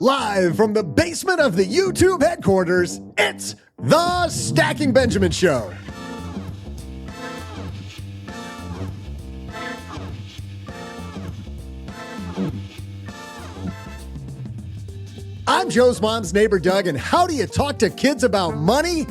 Live from the basement of the YouTube headquarters, it's The Stacking Benjamin Show. I'm Joe's mom's neighbor, Doug, and how do you talk to kids about money?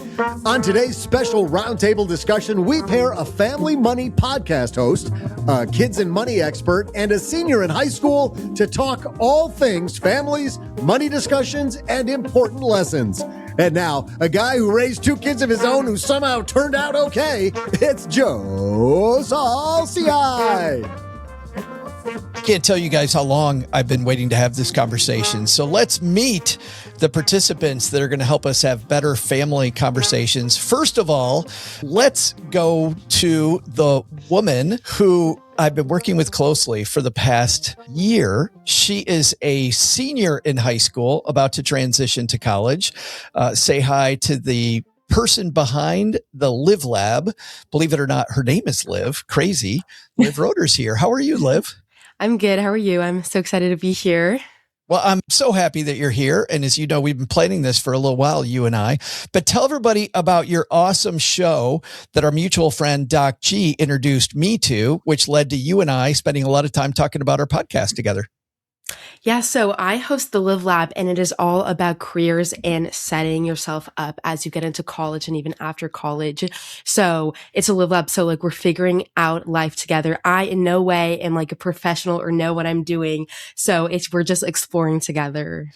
On today's special roundtable discussion, we pair a family money podcast host, a kids and money expert, and a senior in high school to talk all things families, money discussions, and important lessons. And now, a guy who raised two kids of his own who somehow turned out okay, it's Joe Saul-Sehy. I can't tell you guys how long I've been waiting to have this conversation. So let's meet the participants that are going to help us have better family conversations. First of all, let's go to the woman who I've been working with closely for the past year. She is a senior in high school, about to transition to college. Say hi to the person behind the Liv Lab. Believe it or not, her name is Liv. Crazy. Liv Roder's here. How are you, Liv? I'm good. How are you? I'm so excited to be here. Well, I'm so happy that you're here. And as you know, we've been planning this for a little while, you and I. But tell everybody about your awesome show that our mutual friend, Doc G, introduced me to, which led to you and I spending a lot of time talking about our podcast together. Yeah, so I host the Liv Lab, and it is all about careers and setting yourself up as you get into college and even after college. So it's a Liv Lab. So like we're figuring out life together. I in no way am like a professional or know what I'm doing. So we're just exploring together.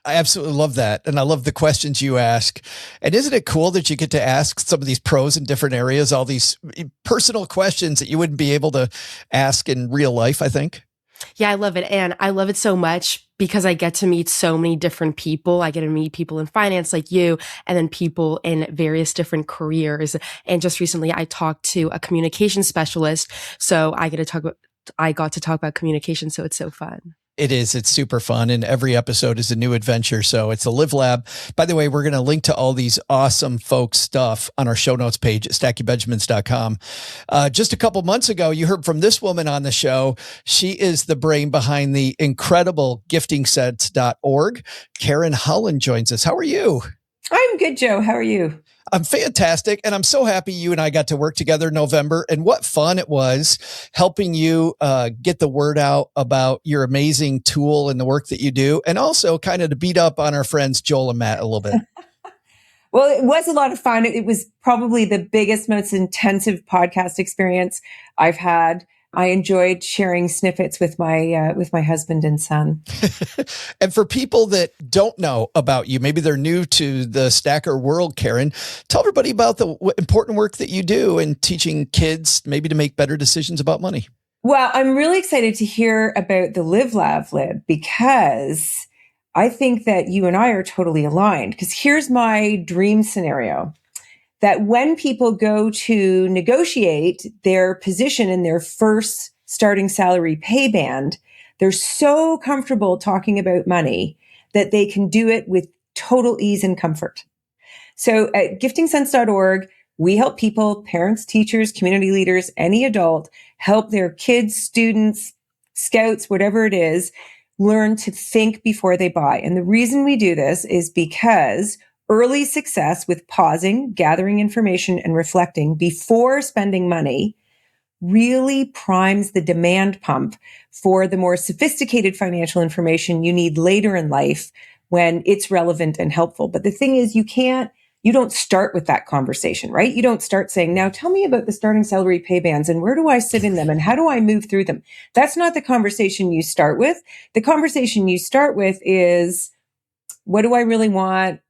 I absolutely love that. And I love the questions you ask. And isn't it cool that you get to ask some of these pros in different areas, all these personal questions that you wouldn't be able to ask in real life, I think? Yeah, I love it. And I love it so much because I get to meet so many different people. I get to meet people in finance like you, and then people in various different careers. And just recently I talked to a communication specialist. So I got to talk about communication. So it's so fun. It is. It's super fun. And every episode is a new adventure. So it's the Liv Lab. By the way, we're going to link to all these awesome folks' stuff on our show notes page at stackingbenjamins.com. Just a couple months ago, you heard from this woman on the show. She is the brain behind the incredible giftingsense.org. Karen Holland joins us. How are you? I'm good, Joe. How are you? I'm fantastic. And I'm so happy you and I got to work together in November. And what fun it was helping you get the word out about your amazing tool and the work that you do. And also kind of to beat up on our friends, Joel and Matt, a little bit. Well, it was a lot of fun. It was probably the biggest, most intensive podcast experience I've had. I enjoyed sharing snippets with my husband and son. And for people that don't know about you, maybe they're new to the Stacker world, Karen, tell everybody about the important work that you do in teaching kids maybe to make better decisions about money. Well, I'm really excited to hear about the Liv Lab, Liv, because I think that you and I are totally aligned. Because here's my dream scenario. That when people go to negotiate their position in their first starting salary pay band, they're so comfortable talking about money that they can do it with total ease and comfort. So at giftingsense.org, we help people, parents, teachers, community leaders, any adult, help their kids, students, scouts, whatever it is, learn to think before they buy. And the reason we do this is because early success with pausing, gathering information, and reflecting before spending money really primes the demand pump for the more sophisticated financial information you need later in life when it's relevant and helpful. But the thing is, you don't start with that conversation, right? You don't start saying, now tell me about the starting salary pay bands and where do I sit in them and how do I move through them? That's not the conversation you start with. The conversation you start with is, what do I really want?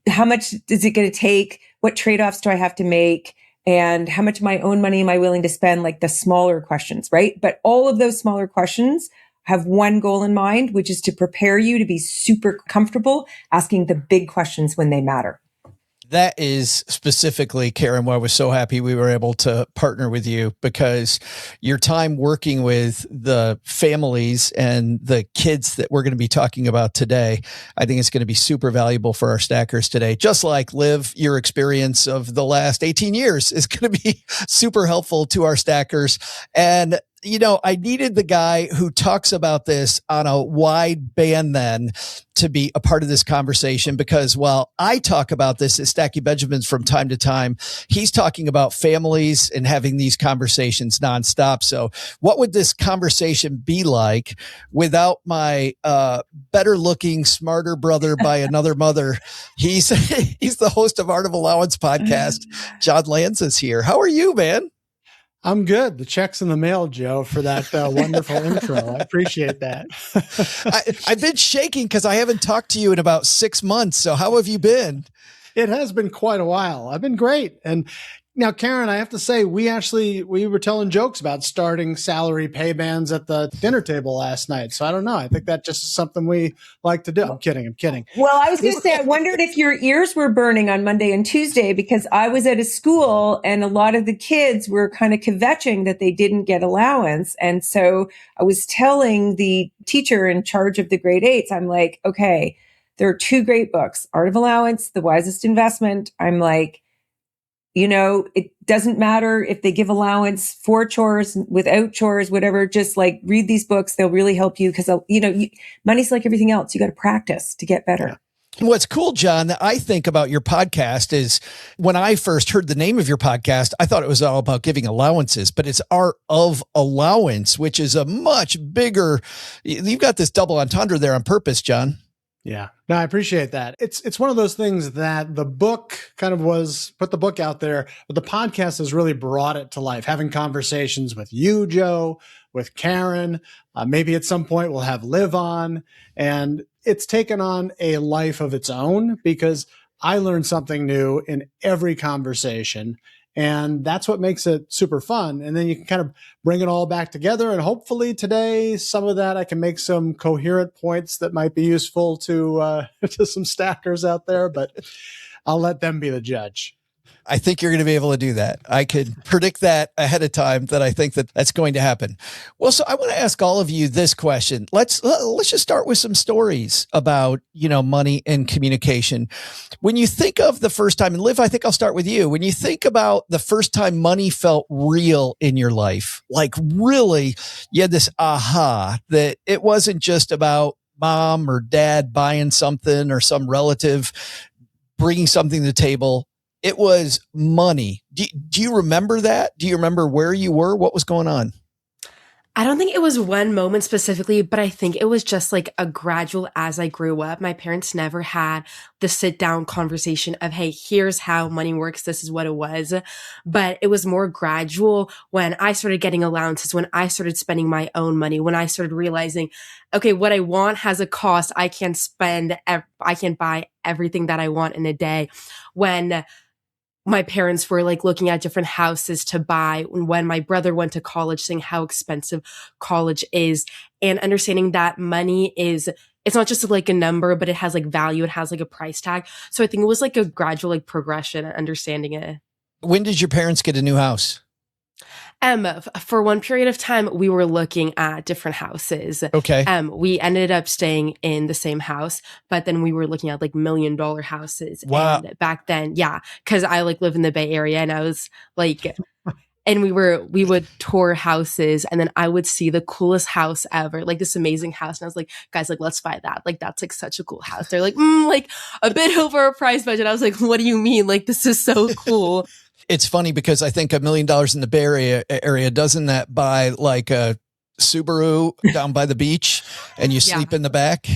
How much is it going to take? What trade-offs do I have to make? And how much of my own money am I willing to spend? Like the smaller questions, right? But all of those smaller questions have one goal in mind, which is to prepare you to be super comfortable asking the big questions when they matter. That is specifically, Karen, why I was so happy we were able to partner with you, because your time working with the families and the kids that we're going to be talking about today, I think it's going to be super valuable for our stackers today. Just like Liv, your experience of the last 18 years is going to be super helpful to our stackers. And I needed the guy who talks about this on a wide band then to be a part of this conversation, because while I talk about this at Stacky Benjamins from time to time, he's talking about families and having these conversations nonstop. So what would this conversation be like without my better looking, smarter brother by another mother? He's the host of Art of Allowance podcast. John Lanza is here. How are you, man? I'm good. The check's in the mail, Joe, for that wonderful intro. I appreciate that. I've been shaking because I haven't talked to you in about 6 months. So how have you been? It has been quite a while. I've been great. And now, Karen, I have to say, we were telling jokes about starting salary pay bands at the dinner table last night. So I don't know. I think that just is something we like to do. I'm kidding. Well, I was going to say, I wondered if your ears were burning on Monday and Tuesday, because I was at a school and a lot of the kids were kind of kvetching that they didn't get allowance. And so I was telling the teacher in charge of the grade 8s, I'm like, okay, there are 2 great books, Art of Allowance, The Wisest Investment. I'm like, it doesn't matter if they give allowance for chores, without chores, whatever, just like read these books. They'll really help you because, money's like everything else. You got to practice to get better. What's cool, John, that I think about your podcast is when I first heard the name of your podcast, I thought it was all about giving allowances, but it's Art of Allowance, which is a much bigger, you've got this double entendre there on purpose, John. Yeah, no, I appreciate that. It's one of those things that the book kind of put the book out there, but the podcast has really brought it to life, having conversations with you, Joe, with Karen. Maybe at some point we'll have Liv on, and it's taken on a life of its own because I learn something new in every conversation. And that's what makes it super fun. And then you can kind of bring it all back together. And hopefully today, some of that I can make some coherent points that might be useful to some stackers out there, but I'll let them be the judge. I think you're going to be able to do that. I could predict that ahead of time, that I think that that's going to happen. Well, so I want to ask all of you this question. Let's just start with some stories about, money and communication. When you think of the first time, and Liv, I think I'll start with you. When you think about the first time money felt real in your life, like really you had this aha that it wasn't just about mom or dad buying something or some relative bringing something to the table. It was money. Do you remember that? Do you remember where you were? What was going on? I don't think it was one moment specifically, but I think it was just like a gradual as I grew up. My parents never had the sit down conversation of, hey, here's how money works. This is what it was. But it was more gradual when I started getting allowances, when I started spending my own money, when I started realizing, okay, what I want has a cost. I can't buy everything that I want in a day. When my parents were like looking at different houses to buy, when my brother went to college, seeing how expensive college is, and understanding that money it's not just like a number, but it has like value. It has like a price tag. So I think it was like a gradual like progression and understanding it. When did your parents get a new house? For one period of time, we were looking at different houses. Okay. We ended up staying in the same house, but then we were looking at like $1 million houses. Wow. And back then, yeah, because I like live in the Bay Area, and I was like, and we would tour houses, and then I would see the coolest house ever, like this amazing house, and I was like, guys, like let's buy that. Like that's like such a cool house. They're like, like a bit over a price budget. I was like, what do you mean? Like this is so cool. It's funny because I think $1 million in the Bay Area, doesn't that buy like a Subaru down by the beach and you sleep in the back?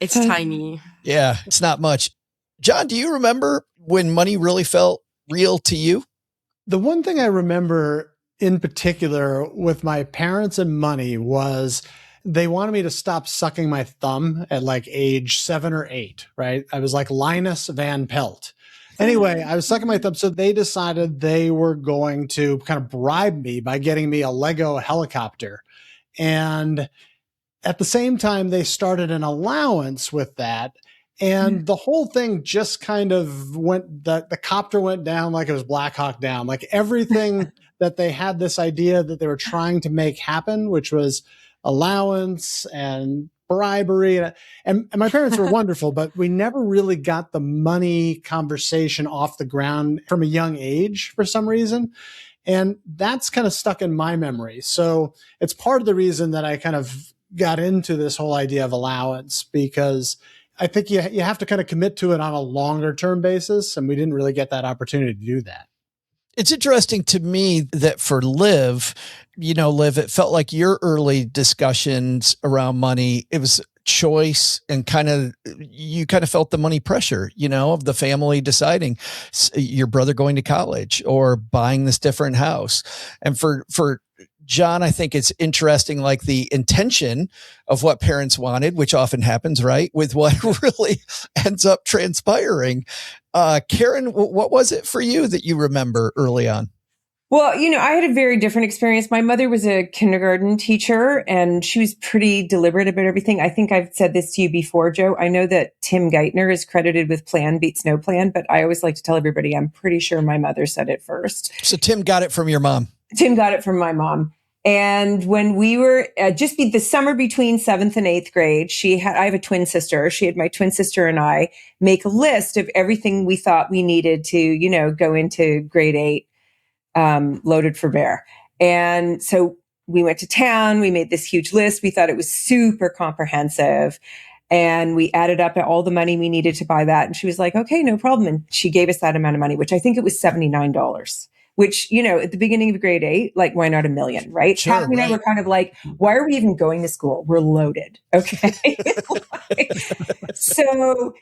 It's tiny. Yeah, it's not much. John, do you remember when money really felt real to you? The one thing I remember in particular with my parents and money was they wanted me to stop sucking my thumb at like age 7 or 8, right? I was like Linus Van Pelt. Anyway, I was sucking my thumb, so they decided they were going to kind of bribe me by getting me a Lego helicopter. And at the same time, they started an allowance with that. And the whole thing just kind of the copter went down like it was Black Hawk Down. Like everything that they had this idea that they were trying to make happen, which was allowance and bribery. And my parents were wonderful, but we never really got the money conversation off the ground from a young age for some reason. And that's kind of stuck in my memory. So it's part of the reason that I kind of got into this whole idea of allowance, because I think you have to kind of commit to it on a longer term basis. And we didn't really get that opportunity to do that. It's interesting to me that for Liv, Liv, it felt like your early discussions around money, it was choice and you kind of felt the money pressure, of the family deciding your brother going to college or buying this different house. And for John, I think it's interesting, like the intention of what parents wanted, which often happens, right, with what really ends up transpiring. Karen, what was it for you that you remember early on? Well, I had a very different experience. My mother was a kindergarten teacher, and she was pretty deliberate about everything. I think I've said this to you before, Joe. I know that Tim Geithner is credited with plan beats no plan, but I always like to tell everybody I'm pretty sure my mother said it first. So Tim got it from your mom. Tim got it from my mom. And when we were the summer between 7th and 8th grade, I have a twin sister. She had my twin sister and I make a list of everything we thought we needed to, go into grade 8. Loaded for bear. And so we went to town, we made this huge list. We thought it was super comprehensive. And we added up all the money we needed to buy that. And she was like, okay, no problem. And she gave us that amount of money, which I think it was $79, which, at the beginning of grade 8, like, why not $1 million, right? Sure, Kathy and I were kind of like, why are we even going to school? We're loaded. Okay. So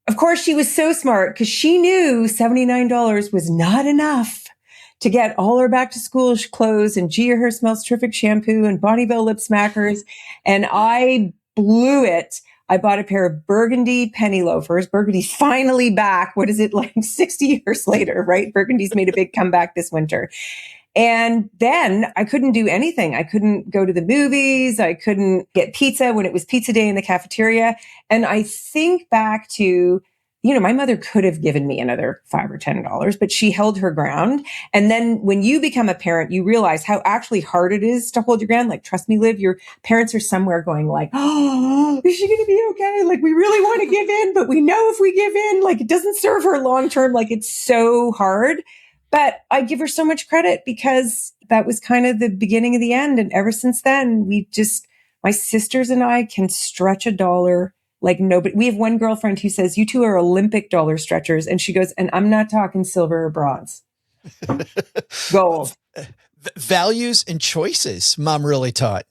of course she was so smart because she knew $79 was not enough to get all her back to school clothes and Gia Her Smells Terrific shampoo and Bonnieville lip smackers. And I blew it. I bought a pair of burgundy penny loafers. Burgundy's finally back. What is it, like 60 years later, right? Burgundy's made a big comeback this winter. And then I couldn't do anything. I couldn't go to the movies. I couldn't get pizza when it was pizza day in the cafeteria. And I think back to, my mother could have given me another $5 or $10, but she held her ground. And then when you become a parent, you realize how actually hard it is to hold your ground. Like, trust me, Liv, your parents are somewhere going like, oh, is she going to be okay? Like, we really want to give in, but we know if we give in, like, it doesn't serve her long term. Like, it's so hard. But I give her so much credit because that was kind of the beginning of the end. And ever since then, my sisters and I can stretch a dollar like nobody. We have one girlfriend who says, you two are Olympic dollar stretchers. And she goes, and I'm not talking silver or bronze. Gold. Values and choices, Mom really taught.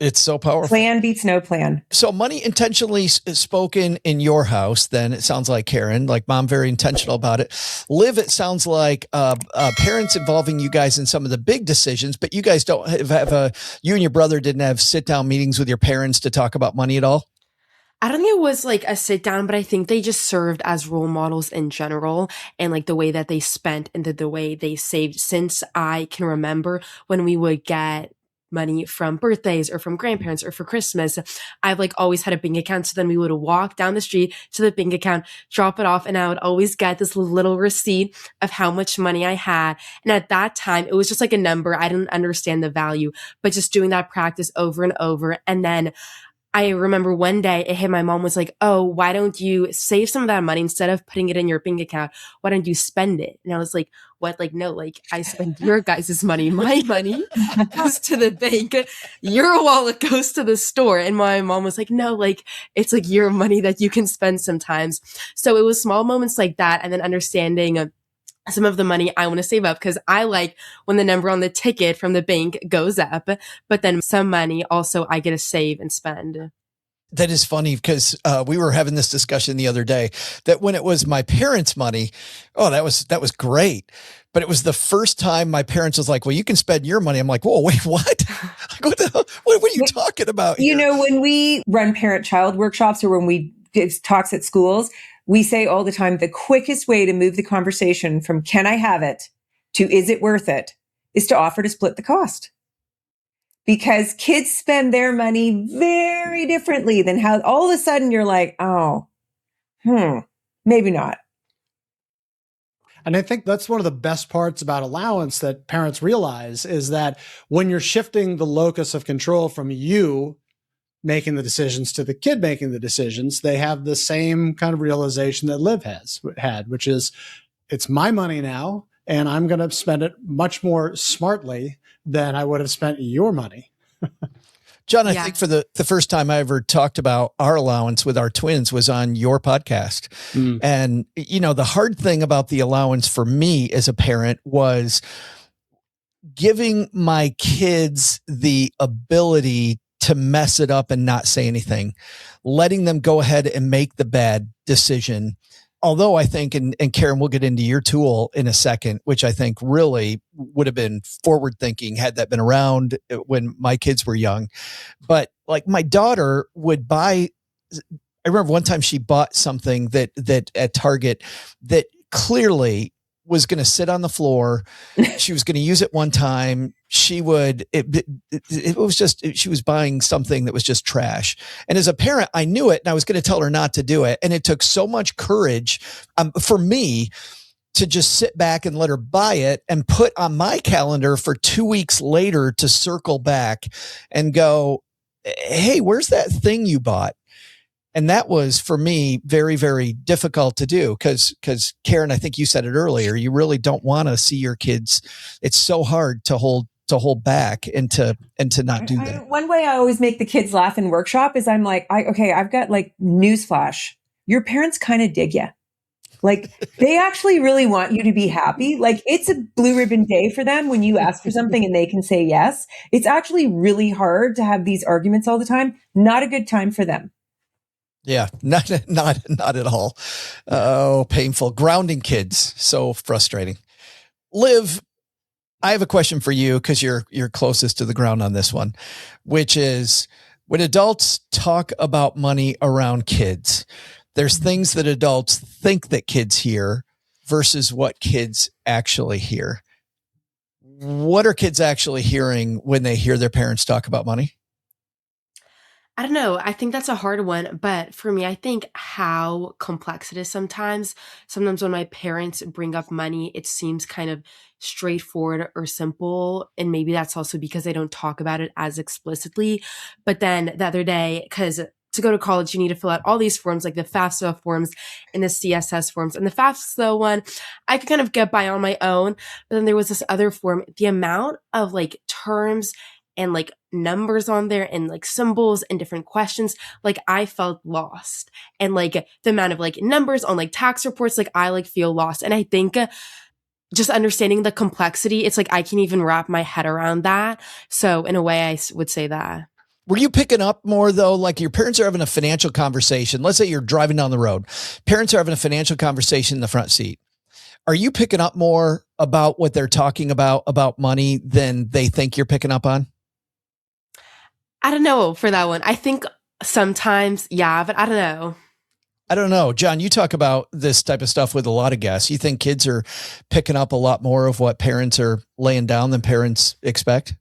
It's so powerful. Plan beats no plan. So money intentionally spoken in your house, then it sounds like, Karen, like Mom, very intentional about it. Liv, it sounds like parents involving you guys in some of the big decisions, but you guys don't you and your brother didn't have sit down meetings with your parents to talk about money at all? I don't think it was like a sit down, but I think they just served as role models in general, and like the way that they spent and the way they saved. Since I can remember when we would get money from birthdays or from grandparents or for Christmas, I've like always had a bank account. So then we would walk down the street to the bank account, drop it off, and I would always get this little receipt of how much money I had. And at that time, it was just like a number. I didn't understand the value, but just doing that practice over and over. And then I remember one day it hit my mom was like, oh, why don't you save some of that money instead of putting it in your bank account? Why don't you spend it? And I was like, what? Like, no, like I spend your guys' money. My money goes to the bank. Your wallet goes to the store. And my mom was like, no, like it's like your money that you can spend sometimes. So it was small moments like that. And then understanding some of the money I want to save up, because I like when the number on the ticket from the bank goes up, but then some money also I get to save and spend. That is funny because we were having this discussion the other day that when it was my parents' money, oh, that was great. But it was the first time my parents was like, well, you can spend your money. I'm like, whoa, wait, what? Like, what the hell? What are you talking about here? When we run parent-child workshops or when we give talks at schools, we say all the time, the quickest way to move the conversation from can I have it to is it worth it is to offer to split the cost. Because kids spend their money very differently than how all of a sudden you're like, maybe not. And I think that's one of the best parts about allowance that parents realize is that when you're shifting the locus of control from you making the decisions to the kid making the decisions, they have the same kind of realization that Liv has had, which is it's my money now. and I'm going to spend it much more smartly than I would have spent your money. John, I think for the first time I ever talked about our allowance with our twins was on your podcast. And, the hard thing about the allowance for me as a parent was giving my kids the ability to mess it up and not say anything, letting them go ahead and make the bad decision. Although I think, and Karen, we'll get into your tool in a second, which I think really would have been forward thinking had that been around when my kids were young. But like my daughter would buy, I remember one time she bought something that at Target that clearly was going to sit on the floor. She was going to use it one time. She was buying something that was just trash. And as a parent, I knew it and I was going to tell her not to do it. And it took so much courage for me to just sit back and let her buy it and put on my calendar for 2 weeks later to circle back and go, hey, where's that thing you bought? And that was for me very, very difficult to do because Karen, I think you said it earlier, you really don't want to see your kids. It's so hard to hold back and to not do that. One way I always make the kids laugh in workshop is I'm like, I've got like newsflash. Your parents kind of dig you. Like they actually really want you to be happy. Like it's a blue ribbon day for them when you ask for something and they can say yes. It's actually really hard to have these arguments all the time. Not a good time for them. Yeah, not at all. Oh, painful. Grounding kids. So frustrating. Liv, I have a question for you because you're closest to the ground on this one, which is when adults talk about money around kids, there's things that adults think that kids hear versus what kids actually hear. What are kids actually hearing when they hear their parents talk about money? I don't know. I think that's a hard one. But for me, I think how complex it is sometimes. Sometimes when my parents bring up money, it seems kind of straightforward or simple. And maybe that's also because they don't talk about it as explicitly. But then the other day, because to go to college, you need to fill out all these forms, like the FAFSA forms and the CSS forms. And the FAFSA one, I could kind of get by on my own. But then there was this other form, the amount of like terms and like numbers on there and like symbols and different questions, like I felt lost. And like the amount of like numbers on like tax reports, like I like feel lost. And I think just understanding the complexity, it's like I can't even wrap my head around that. So in a way, I would say that. Were you picking up more though? Like your parents are having a financial conversation. Let's say you're driving down the road. Parents are having a financial conversation in the front seat. Are you picking up more about what they're talking about money than they think you're picking up on? I don't know for that one. I think sometimes, yeah, but I don't know. I don't know. John, you talk about this type of stuff with a lot of guests. You think kids are picking up a lot more of what parents are laying down than parents expect?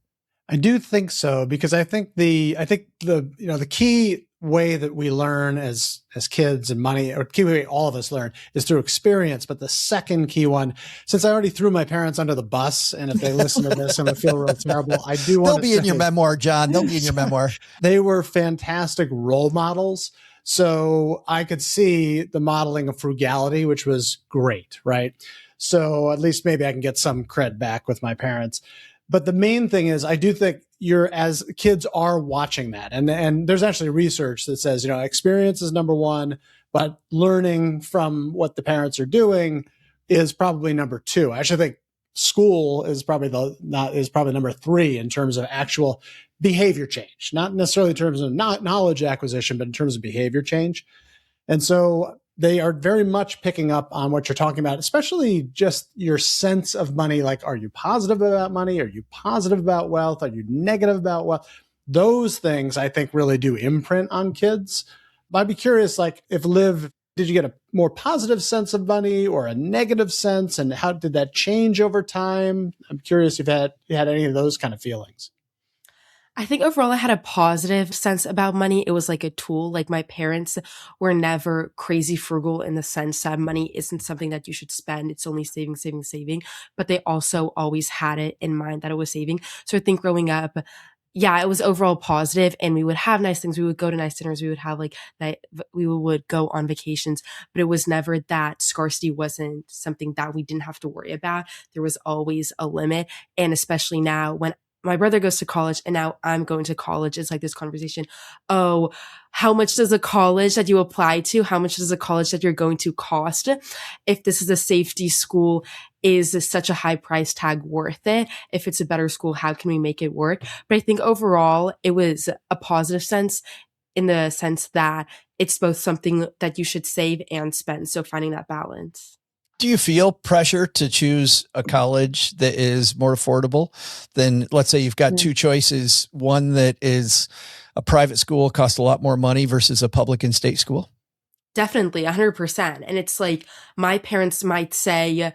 I do think so, because I think the key way that we learn as kids and money, or key way all of us learn, is through experience. But the second key one, since I already threw my parents under the bus, and if they listen to this, I'm gonna feel real terrible. I do want They'll be in your memoir, John. They'll be in your memoir. They were fantastic role models. So I could see the modeling of frugality, which was great, right? So at least maybe I can get some cred back with my parents. But the main thing is, I do think as kids are watching that. And there's actually research that says, experience is number one, but learning from what the parents are doing is probably number two. I actually think school is probably number three in terms of actual behavior change, not necessarily in terms of knowledge acquisition, but in terms of behavior change. And so they are very much picking up on what you're talking about, especially just your sense of money. Like, are you positive about money? Are you positive about wealth? Are you negative about wealth? Those things I think really do imprint on kids. But I'd be curious, like, if Liv, did you get a more positive sense of money or a negative sense? And how did that change over time? I'm curious if you had any of those kind of feelings. I think overall I had a positive sense about money. It was like a tool. Like my parents were never crazy frugal in the sense that money isn't something that you should spend. It's only saving, saving, saving. But they also always had it in mind that it was saving. So I think growing up, yeah, it was overall positive, and we would have nice things. We would go to nice dinners. We would have we would go on vacations, but it was never that scarcity wasn't something that we didn't have to worry about. There was always a limit. And especially now when my brother goes to college and now I'm going to college, it's like this conversation. Oh, how much does a college that you apply to, how much does a college that you're going to cost? If this is a safety school, is such a high price tag worth it? If it's a better school, how can we make it work? But I think overall it was a positive sense, in the sense that it's both something that you should save and spend. So finding that balance. Do you feel pressure to choose a college that is more affordable than, let's say you've got two choices, one that is a private school, costs a lot more money versus a public and state school? Definitely 100%. And it's like, my parents might say,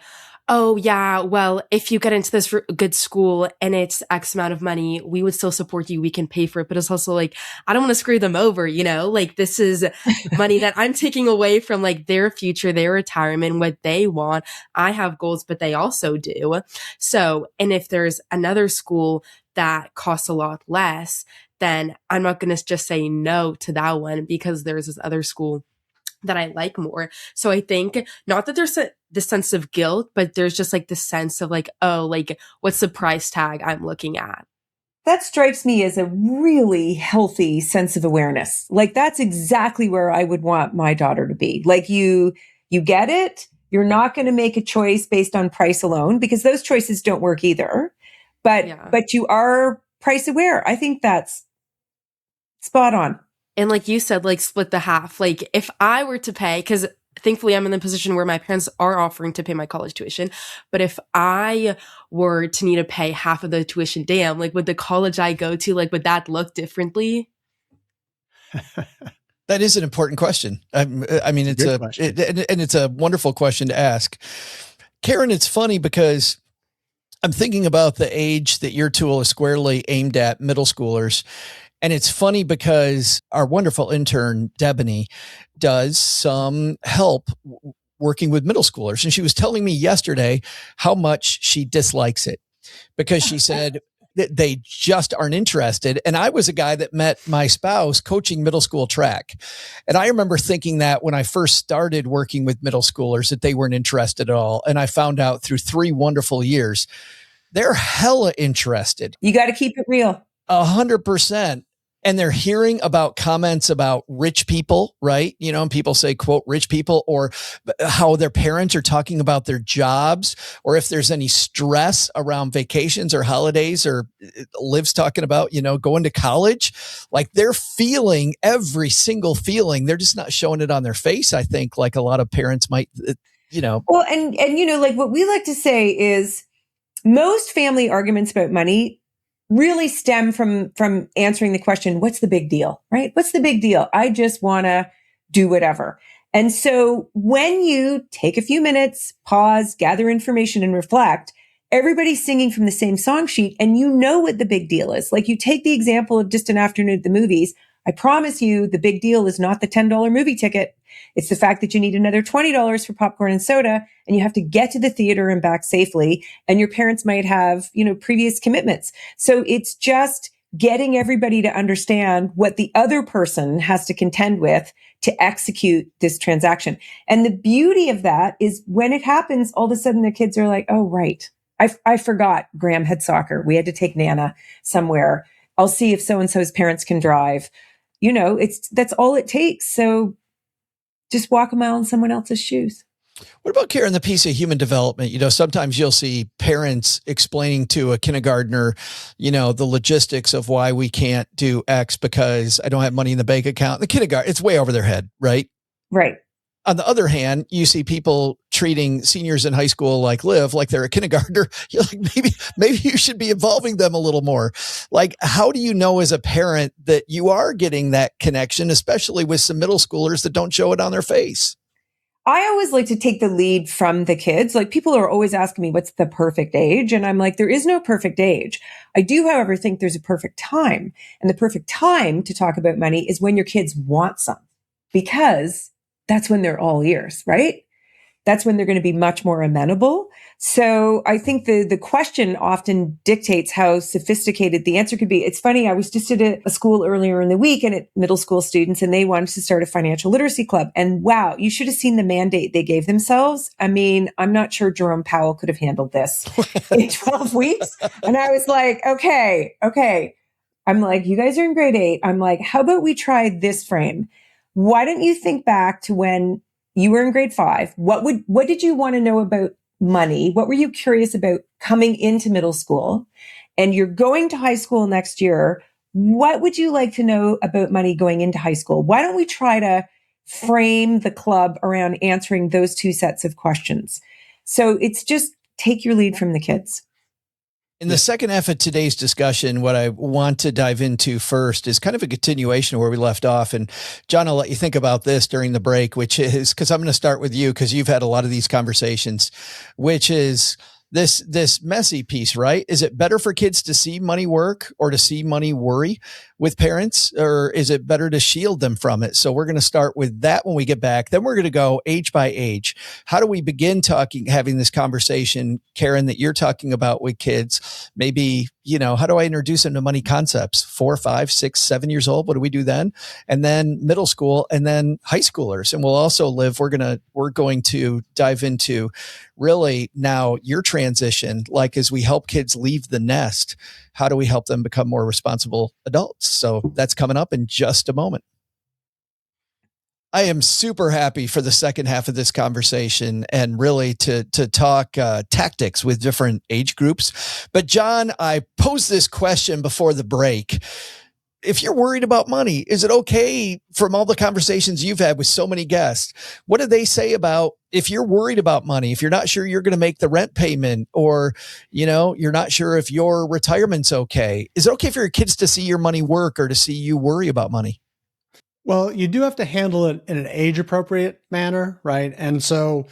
oh yeah, well, if you get into this good school and it's X amount of money, we would still support you. We can pay for it. But it's also like, I don't want to screw them over, like this is money that I'm taking away from like their future, their retirement, what they want. I have goals, but they also do. So, and if there's another school that costs a lot less, then I'm not going to just say no to that one because there's this other school that I like more. So I think not that there's this sense of guilt, but there's just like this sense of like, oh, like what's the price tag I'm looking at? That strikes me as a really healthy sense of awareness. Like that's exactly where I would want my daughter to be. Like you get it. You're not going to make a choice based on price alone because those choices don't work either. But you are price aware. I think that's spot on. And like you said, like split the half. Like if I were to pay, because thankfully I'm in the position where my parents are offering to pay my college tuition. But if I were to need to pay half of the tuition, damn, like would the college I go to, like would that look differently? That is an important question. I mean, it's it's a wonderful question to ask. Karen, it's funny because I'm thinking about the age that your tool is squarely aimed at, middle schoolers. And it's funny because our wonderful intern, Debony, does some help working with middle schoolers. And she was telling me yesterday how much she dislikes it because she said that they just aren't interested. And I was a guy that met my spouse coaching middle school track. And I remember thinking that when I first started working with middle schoolers, that they weren't interested at all. And I found out through 3 wonderful years, they're hella interested. You got to keep it real. 100%. And they're hearing about comments about rich people, right? And people say, quote, rich people, or how their parents are talking about their jobs, or if there's any stress around vacations or holidays, or Liv's talking about, going to college. Like they're feeling every single feeling. They're just not showing it on their face, I think, like a lot of parents might, Well, and like what we like to say is most family arguments about money really stem from answering the question, what's the big deal, right? What's the big deal? I just want to do whatever. And so when you take a few minutes, pause, gather information and reflect, everybody's singing from the same song sheet and you know what the big deal is. Like you take the example of just an afternoon at the movies. I promise you the big deal is not the $10 movie ticket. It's the fact that you need another $20 for popcorn and soda and you have to get to the theater and back safely. And your parents might have, previous commitments. So it's just getting everybody to understand what the other person has to contend with to execute this transaction. And the beauty of that is when it happens, all of a sudden the kids are like, oh, right. I forgot Graham had soccer. We had to take Nana somewhere. I'll see if so-and-so's parents can drive. That's all it takes. So just walk a mile in someone else's shoes. What about, Karen, the piece of human development? Sometimes you'll see parents explaining to a kindergartner, the logistics of why we can't do X because I don't have money in the bank account. The kindergarten, it's way over their head, right? Right. On the other hand, you see people treating seniors in high school like Liv, like they're a kindergartner. You're like, maybe you should be involving them a little more. Like, how do you know as a parent that you are getting that connection, especially with some middle schoolers that don't show it on their face? I always like to take the lead from the kids. Like people are always asking me, what's the perfect age? And I'm like, there is no perfect age. I do, however, think there's a perfect time. And the perfect time to talk about money is when your kids want some, because that's when they're all ears, right? that's when they're going to be much more amenable. So I think the question often dictates how sophisticated the answer could be. It's funny. I was just at a school earlier in the week and at middle school students, and they wanted to start a financial literacy club. And wow, you should have seen the mandate they gave themselves. I mean, I'm not sure Jerome Powell could have handled this in 12 weeks. And I was like, okay. I'm like, you guys are in grade 8. I'm like, how about we try this frame? Why don't you think back to when you were in grade 5? What did you want to know about money? What were you curious about coming into middle school? And you're going to high school next year. What would you like to know about money going into high school? Why don't we try to frame the club around answering those two sets of questions? So it's just take your lead from the kids. In the second half of today's discussion, what I want to dive into first is kind of a continuation of where we left off. And John, I'll let you think about this during the break, which is, because I'm going to start with you because you've had a lot of these conversations, which is this messy piece, right? Is it better for kids to see money work or to see money worry with parents, or is it better to shield them from it? So we're going to start with that when we get back. Then we're going to go age by age. How do we begin having this conversation, Karen, that you're talking about with kids? Maybe, how do I introduce them to money concepts? 4, 5, 6, 7 years old. What do we do then? And then middle school, and then high schoolers. And we'll also we're going to dive into really now your transition, like as we help kids leave the nest, how do we help them become more responsible adults? So that's coming up in just a moment. I am super happy for the second half of this conversation and really to talk tactics with different age groups. But John, I posed this question before the break. If you're worried about money, is it okay, from all the conversations you've had with so many guests, what do they say about if you're worried about money, if you're not sure you're going to make the rent payment, or, you're not sure if your retirement's okay? Is it okay for your kids to see your money work or to see you worry about money? Well, you do have to handle it in an age appropriate manner, right? And so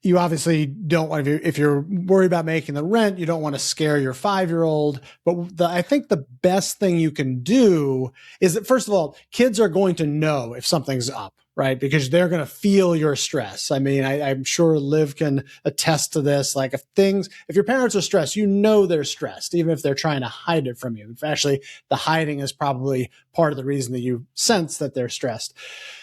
you obviously don't want, if you're worried about making the rent, you don't want to scare your 5-year-old. But I think the best thing you can do is that, first of all, kids are going to know if something's up, right? Because they're going to feel your stress. I mean, I'm sure Liv can attest to this. Like if your parents are stressed, they're stressed, even if they're trying to hide it from you. Actually, the hiding is probably part of the reason that you sense that they're stressed.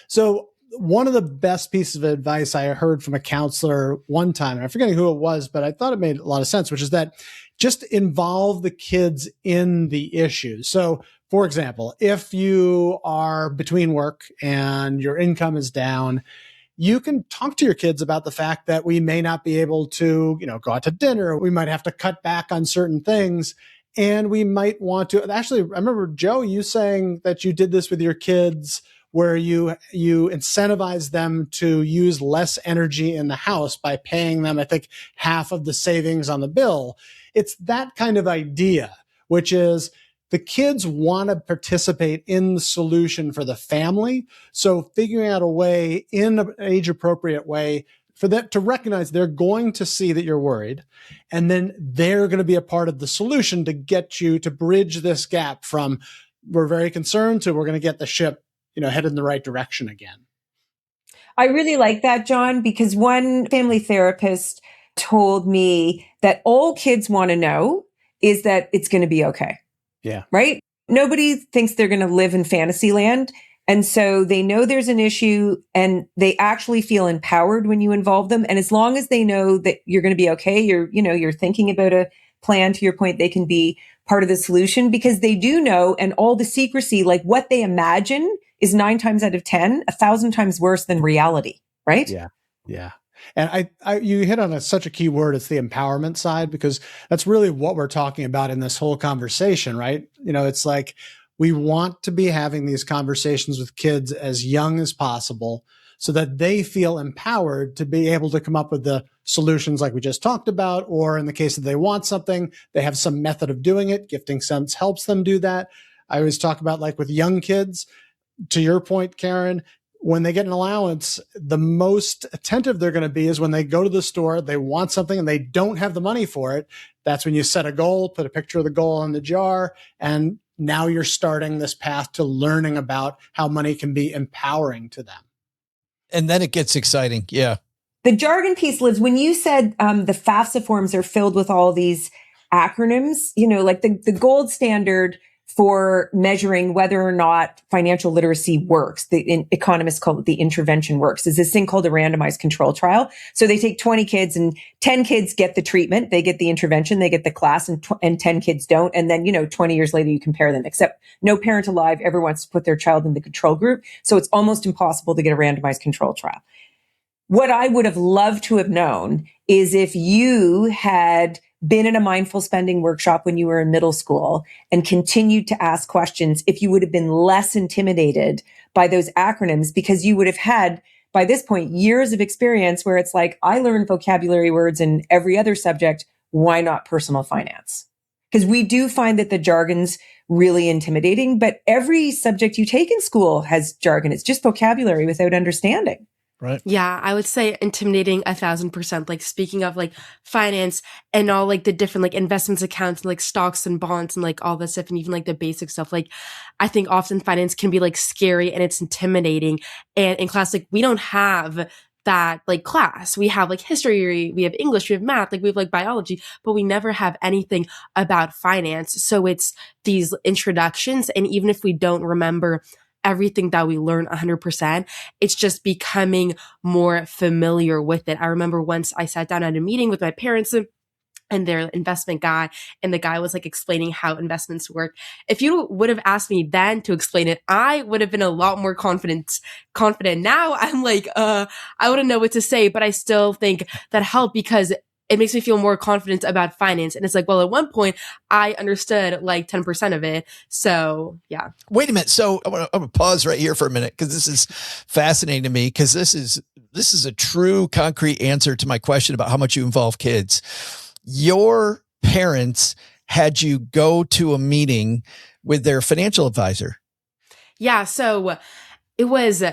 So one of the best pieces of advice I heard from a counselor one time, and I'm forgetting who it was, but I thought it made a lot of sense, which is that just involve the kids in the issue. So, for example, if you are between work and your income is down, you can talk to your kids about the fact that we may not be able to, go out to dinner. We might have to cut back on certain things. And we might want to, actually, I remember, Joe, you saying that you did this with your kids, where you incentivize them to use less energy in the house by paying them, I think, half of the savings on the bill. It's that kind of idea, which is the kids want to participate in the solution for the family. So figuring out a way, in an age-appropriate way, for them to recognize they're going to see that you're worried, and then they're going to be a part of the solution to get you to bridge this gap from we're very concerned to we're going to get the ship headed in the right direction again. I really like that, John, because one family therapist told me that all kids want to know is that it's going to be okay. Yeah. Right? Nobody thinks they're going to live in fantasy land. And so they know there's an issue and they actually feel empowered when you involve them. And as long as they know that you're going to be okay, you're thinking about a plan, to your point, they can be part of the solution, because they do know, and all the secrecy, like what they imagine is 9 times out of 10, 1,000 times worse than reality. Right? Yeah. Yeah. And you hit on such a key word. It's the empowerment side, because that's really what we're talking about in this whole conversation, right? It's like we want to be having these conversations with kids as young as possible so that they feel empowered to be able to come up with the solutions like we just talked about, or in the case that they want something, they have some method of doing it. Gifting Sense helps them do that. I always talk about, like with young kids, to your point, Karen, when they get an allowance, the most attentive they're going to be is when they go to the store, they want something and they don't have the money for it. That's when you set a goal, put a picture of the goal on the jar, and now you're starting this path to learning about how money can be empowering to them. And then it gets exciting. Yeah. The jargon piece, Liz, when you said the FAFSA forms are filled with all these acronyms, like the gold standard for measuring whether or not financial literacy works, economists call it the intervention works, is this thing called a randomized control trial. So they take 20 kids and 10 kids get the treatment, they get the intervention, they get the class, and 10 kids don't. And then, 20 years later, you compare them, except no parent alive ever wants to put their child in the control group. So it's almost impossible to get a randomized control trial. What I would have loved to have known is if you had been in a mindful spending workshop when you were in middle school and continued to ask questions, if you would have been less intimidated by those acronyms, because you would have had, by this point, years of experience where it's like, I learned vocabulary words in every other subject. Why not personal finance? Because we do find that the jargon's really intimidating, but every subject you take in school has jargon. It's just vocabulary without understanding. Right. Yeah, I would say intimidating 1,000%. Like speaking of like finance and all like the different like investments accounts and like stocks and bonds and like all this stuff and even like the basic stuff. Like I think often finance can be like scary and it's intimidating. And in class, like we don't have that like class. We have like history, we have English, we have math, like we have like biology, but we never have anything about finance. So it's these introductions. And even if we don't remember everything that we learn 100%, it's just becoming more familiar with it. I remember once I sat down at a meeting with my parents and their investment guy, and the guy was like explaining how investments work. If you would have asked me then to explain it, I would have been a lot more confident. Now I'm like, I wouldn't know what to say, but I still think that helped because it makes me feel more confident about finance. And it's like, well, at one point I understood like 10% of it. So yeah. Wait a minute. So I'm going to pause right here for a minute because this is fascinating to me because this is a true concrete answer to my question about how much you involve kids. Your parents had you go to a meeting with their financial advisor. Yeah. So it was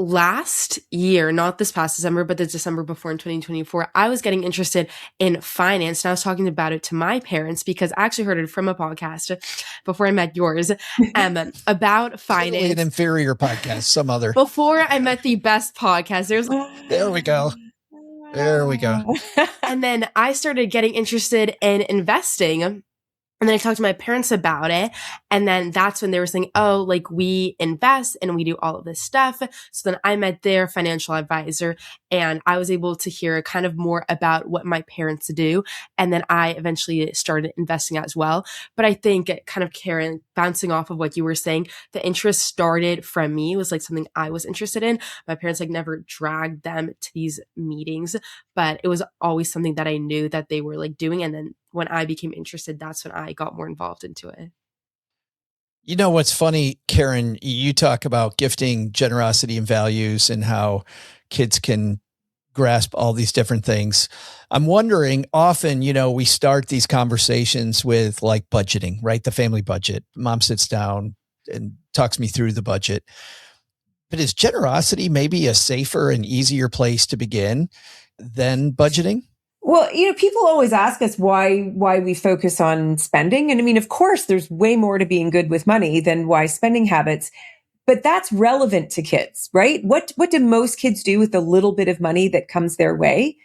last year, not this past December, but the December before in 2024, I was getting interested in finance. And I was talking about it to my parents because I actually heard it from a podcast before I met yours about finance. Totally an inferior podcast, some other. Before I met the best podcast, There we go. There we go. And then I started getting interested in investing. And then I talked to my parents about it. And then that's when they were saying, oh, like we invest and we do all of this stuff. So then I met their financial advisor and I was able to hear kind of more about what my parents do. And then I eventually started investing as well. But I think kind of Karen, bouncing off of what you were saying, the interest started from me. It was like something I was interested in. My parents like never dragged them to these meetings, but it was always something that I knew that they were like doing. And then when I became interested, that's when I got more involved into it. You know what's funny, Karen, you talk about gifting, generosity, and values and how kids can grasp all these different things. I'm wondering, often, we start these conversations with like budgeting, right? The family budget. Mom sits down and talks me through the budget. But is generosity maybe a safer and easier place to begin than budgeting? Well, people always ask us why we focus on spending. And I mean, of course, there's way more to being good with money than wise spending habits, but that's relevant to kids, right? What do most kids do with the little bit of money that comes their way?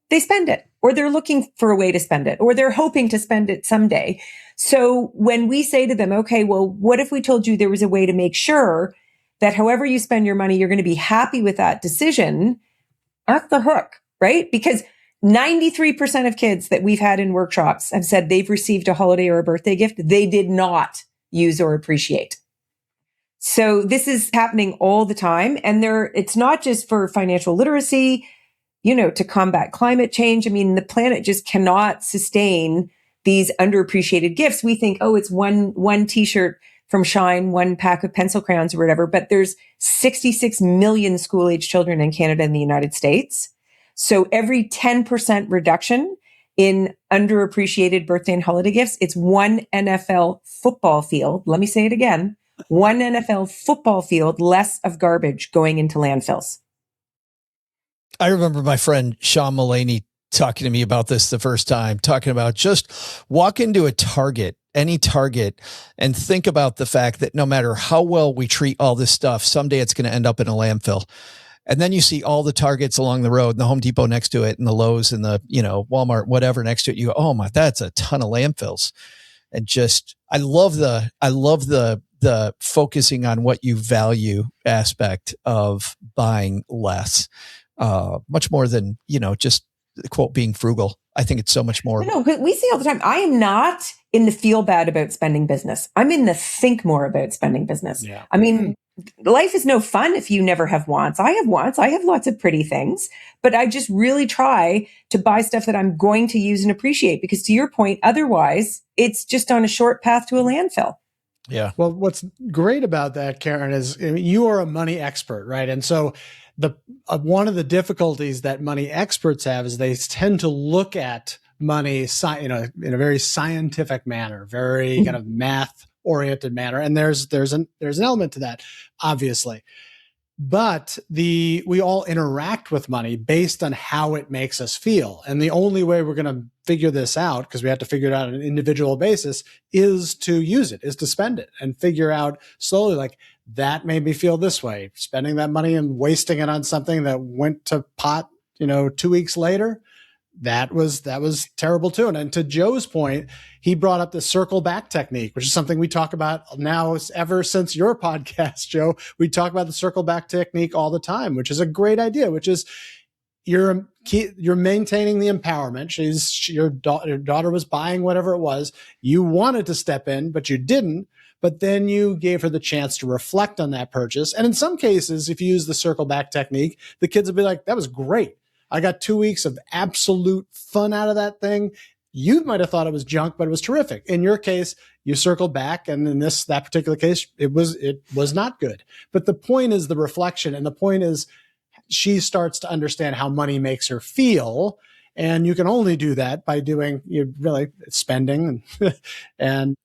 They spend it, or they're looking for a way to spend it, or they're hoping to spend it someday. So when we say to them, okay, well, what if we told you there was a way to make sure that however you spend your money, you're going to be happy with that decision? That's the hook, right? Because 93% of kids that we've had in workshops have said they've received a holiday or a birthday gift they did not use or appreciate. So this is happening all the time. And it's not just for financial literacy, to combat climate change. I mean, the planet just cannot sustain these underappreciated gifts. We think, oh, it's one t-shirt from Shine, one pack of pencil crayons or whatever, but there's 66 million school-age children in Canada and the United States. So every 10% reduction in underappreciated birthday and holiday gifts, it's one NFL football field. Let me say it again. One NFL football field less of garbage going into landfills. I remember my friend Sean Mullaney talking to me about this the first time, talking about just walk into a Target, any Target, and think about the fact that no matter how well we treat all this stuff, someday it's going to end up in a landfill. And then you see all the Targets along the road and the Home Depot next to it and the Lowe's and the, Walmart, whatever next to it. You go, oh my, that's a ton of landfills. And just, I love the focusing on what you value aspect of buying less, much more than, just quote being frugal. I think it's so much more. No, we see all the time. I am not in the feel bad about spending business. I'm in the think more about spending business. Yeah. I mean, life is no fun if you never have wants. I have wants. I have lots of pretty things, but I just really try to buy stuff that I'm going to use and appreciate, because to your point, otherwise it's just on a short path to a landfill. Yeah. Well, what's great about that, Karen, is you are a money expert, right? And so one of the difficulties that money experts have is they tend to look at money, in a very scientific manner, very kind of math oriented manner. And there's an element to that, obviously. But we all interact with money based on how it makes us feel. And the only way we're going to figure this out, because we have to figure it out on an individual basis, is to use it, is to spend it and figure out slowly, like, that made me feel this way. Spending that money and wasting it on something that went to pot, 2 weeks later, that was terrible too. And to Joe's point, he brought up the circle back technique, which is something we talk about now ever since your podcast, Joe. We talk about the circle back technique all the time, which is a great idea, which is you're maintaining the empowerment. Your daughter was buying whatever it was. You wanted to step in, but you didn't. But then you gave her the chance to reflect on that purchase. And in some cases, if you use the circle back technique, the kids will be like, that was great. I got 2 weeks of absolute fun out of that thing. You might have thought it was junk, but it was terrific. In your case, you circled back. And in that particular case, it was not good. But the point is the reflection. And the point is she starts to understand how money makes her feel. And you can only do that by doing really spending and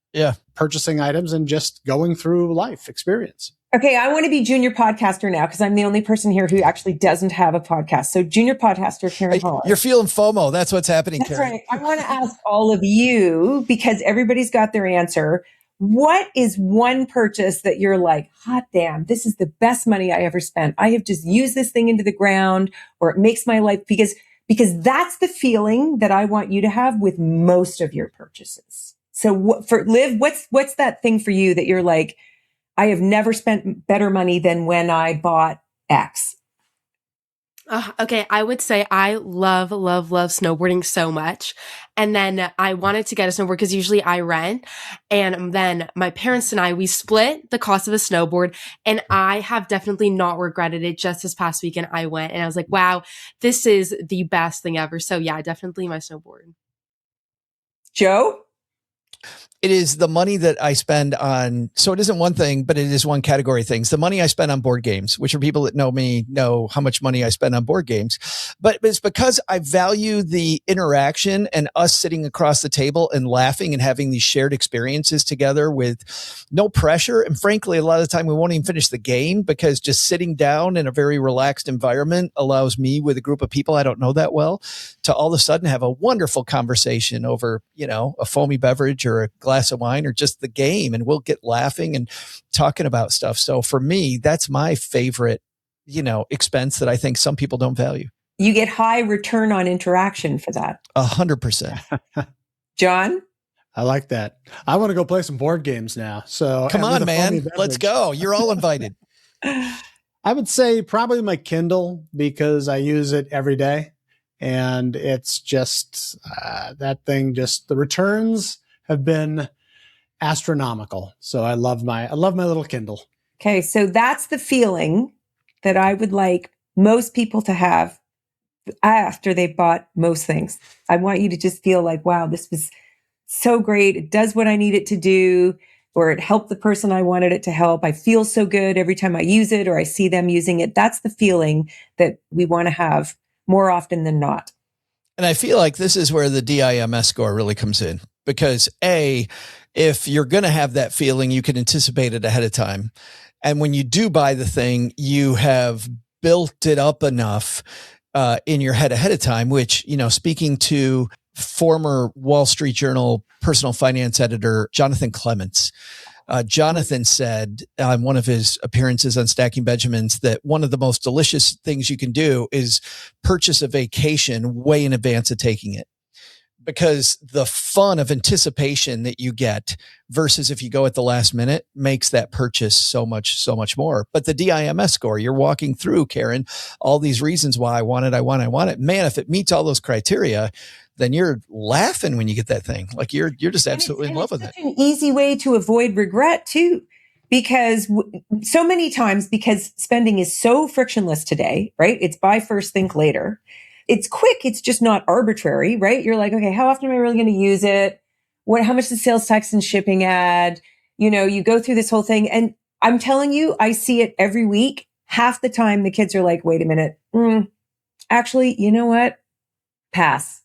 purchasing items and just going through life experience. Okay, I want to be junior podcaster now because I'm the only person here who actually doesn't have a podcast. So junior podcaster Karen Holland. You're feeling FOMO. That's what's happening, That's Karen. right. I want to ask all of you, because everybody's got their answer. What is one purchase that you're like, hot damn, this is the best money I ever spent. I have just used this thing into the ground, or it makes my life, because that's the feeling that I want you to have with most of your purchases. So for Liv, what's that thing for you that you're like, I have never spent better money than when I bought X? Okay, I would say I love snowboarding so much. And then I wanted to get a snowboard because usually I rent. And then my parents and we split the cost of a snowboard. And I have definitely not regretted it. Just this past weekend, I went and I was like, wow, this is the best thing ever. So yeah, definitely my snowboard. Joe? It is the money that I spend on, so it isn't one thing, but it is one category of things. The money I spend on board games, which are people that know me know how much money I spend on board games. But it's because I value the interaction and us sitting across the table and laughing and having these shared experiences together with no pressure. And frankly, a lot of the time we won't even finish the game because just sitting down in a very relaxed environment allows me with a group of people I don't know that well to all of a sudden have a wonderful conversation over, a foamy beverage or a glass of wine or just the game, and we'll get laughing and talking about stuff. So for me, that's my favorite, expense that I think some people don't value. You get high return on interaction for that. 100%. John? I like that. I want to go play some board games now. So come on, man, let's go. You're all invited. I would say probably my Kindle, because I use it every day. And it's just that thing, just the returns have been astronomical. So I love my little Kindle. Okay. So that's the feeling that I would like most people to have after they bought most things. I want you to just feel like, wow, this was so great. It does what I need it to do, or it helped the person I wanted it to help. I feel so good every time I use it or I see them using it. That's the feeling that we want to have more often than not. And I feel like this is where the DIMS score really comes in, because if you're going to have that feeling, you can anticipate it ahead of time. And when you do buy the thing, you have built it up enough in your head ahead of time, which, speaking to former Wall Street Journal personal finance editor, Jonathan Clements, Jonathan said on one of his appearances on Stacking Benjamins that one of the most delicious things you can do is purchase a vacation way in advance of taking it. Because the fun of anticipation that you get versus if you go at the last minute makes that purchase so much more. But the DIMS score, you're walking through, Karen, all these reasons why I want it. Man, if it meets all those criteria, then you're laughing when you get that thing. Like you're just absolutely in love with it. It's such an easy way to avoid regret too, because so many times, because spending is so frictionless today, right? It's buy first, think later. It's quick. It's just not arbitrary, right? You're like, okay, how often am I really going to use it? How much does sales tax and shipping add? You go through this whole thing. And I'm telling you, I see it every week. Half the time the kids are like, wait a minute. Actually, you know what? Pass.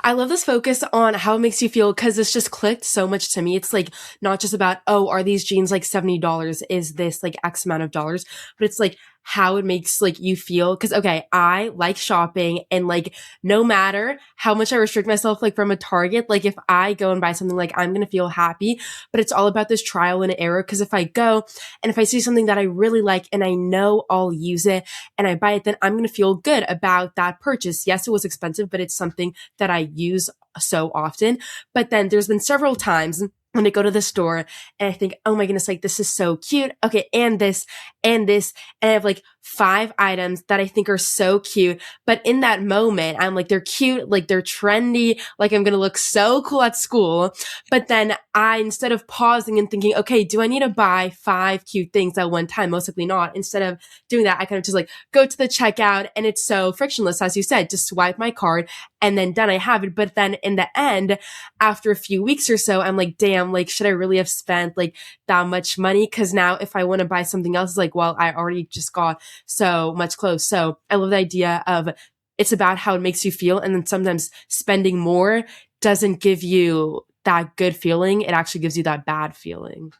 I love this focus on how it makes you feel because it's just clicked so much to me. It's like not just about, oh, are these jeans like $70? Is this like X amount of dollars? But it's like how it makes like you feel. Cause okay, I like shopping and like no matter how much I restrict myself like from a Target, like if I go and buy something, like I'm going to feel happy, but it's all about this trial and error. Cause if I go and if I see something that I really like and I know I'll use it and I buy it, then I'm going to feel good about that purchase. Yes, it was expensive, but it's something that I use so often. But then there's been several times when I go to the store and I think, oh my goodness, like this is so cute. Okay. And this and this. And I have like 5 items that I think are so cute. But in that moment, I'm like, they're cute, like they're trendy, like I'm going to look so cool at school. But then instead of pausing and thinking, okay, do I need to buy 5 cute things at one time? Most likely not. Instead of doing that, I kind of just like go to the checkout and it's so frictionless, as you said, just swipe my card and then done, I have it. But then in the end, after a few weeks or so, I'm like, damn, like, should I really have spent like that much money? Cause now if I want to buy something else, it's like, well, I already just got so much clothes. So I love the idea of it's about how it makes you feel. And then sometimes spending more doesn't give you that good feeling. It actually gives you that bad feeling.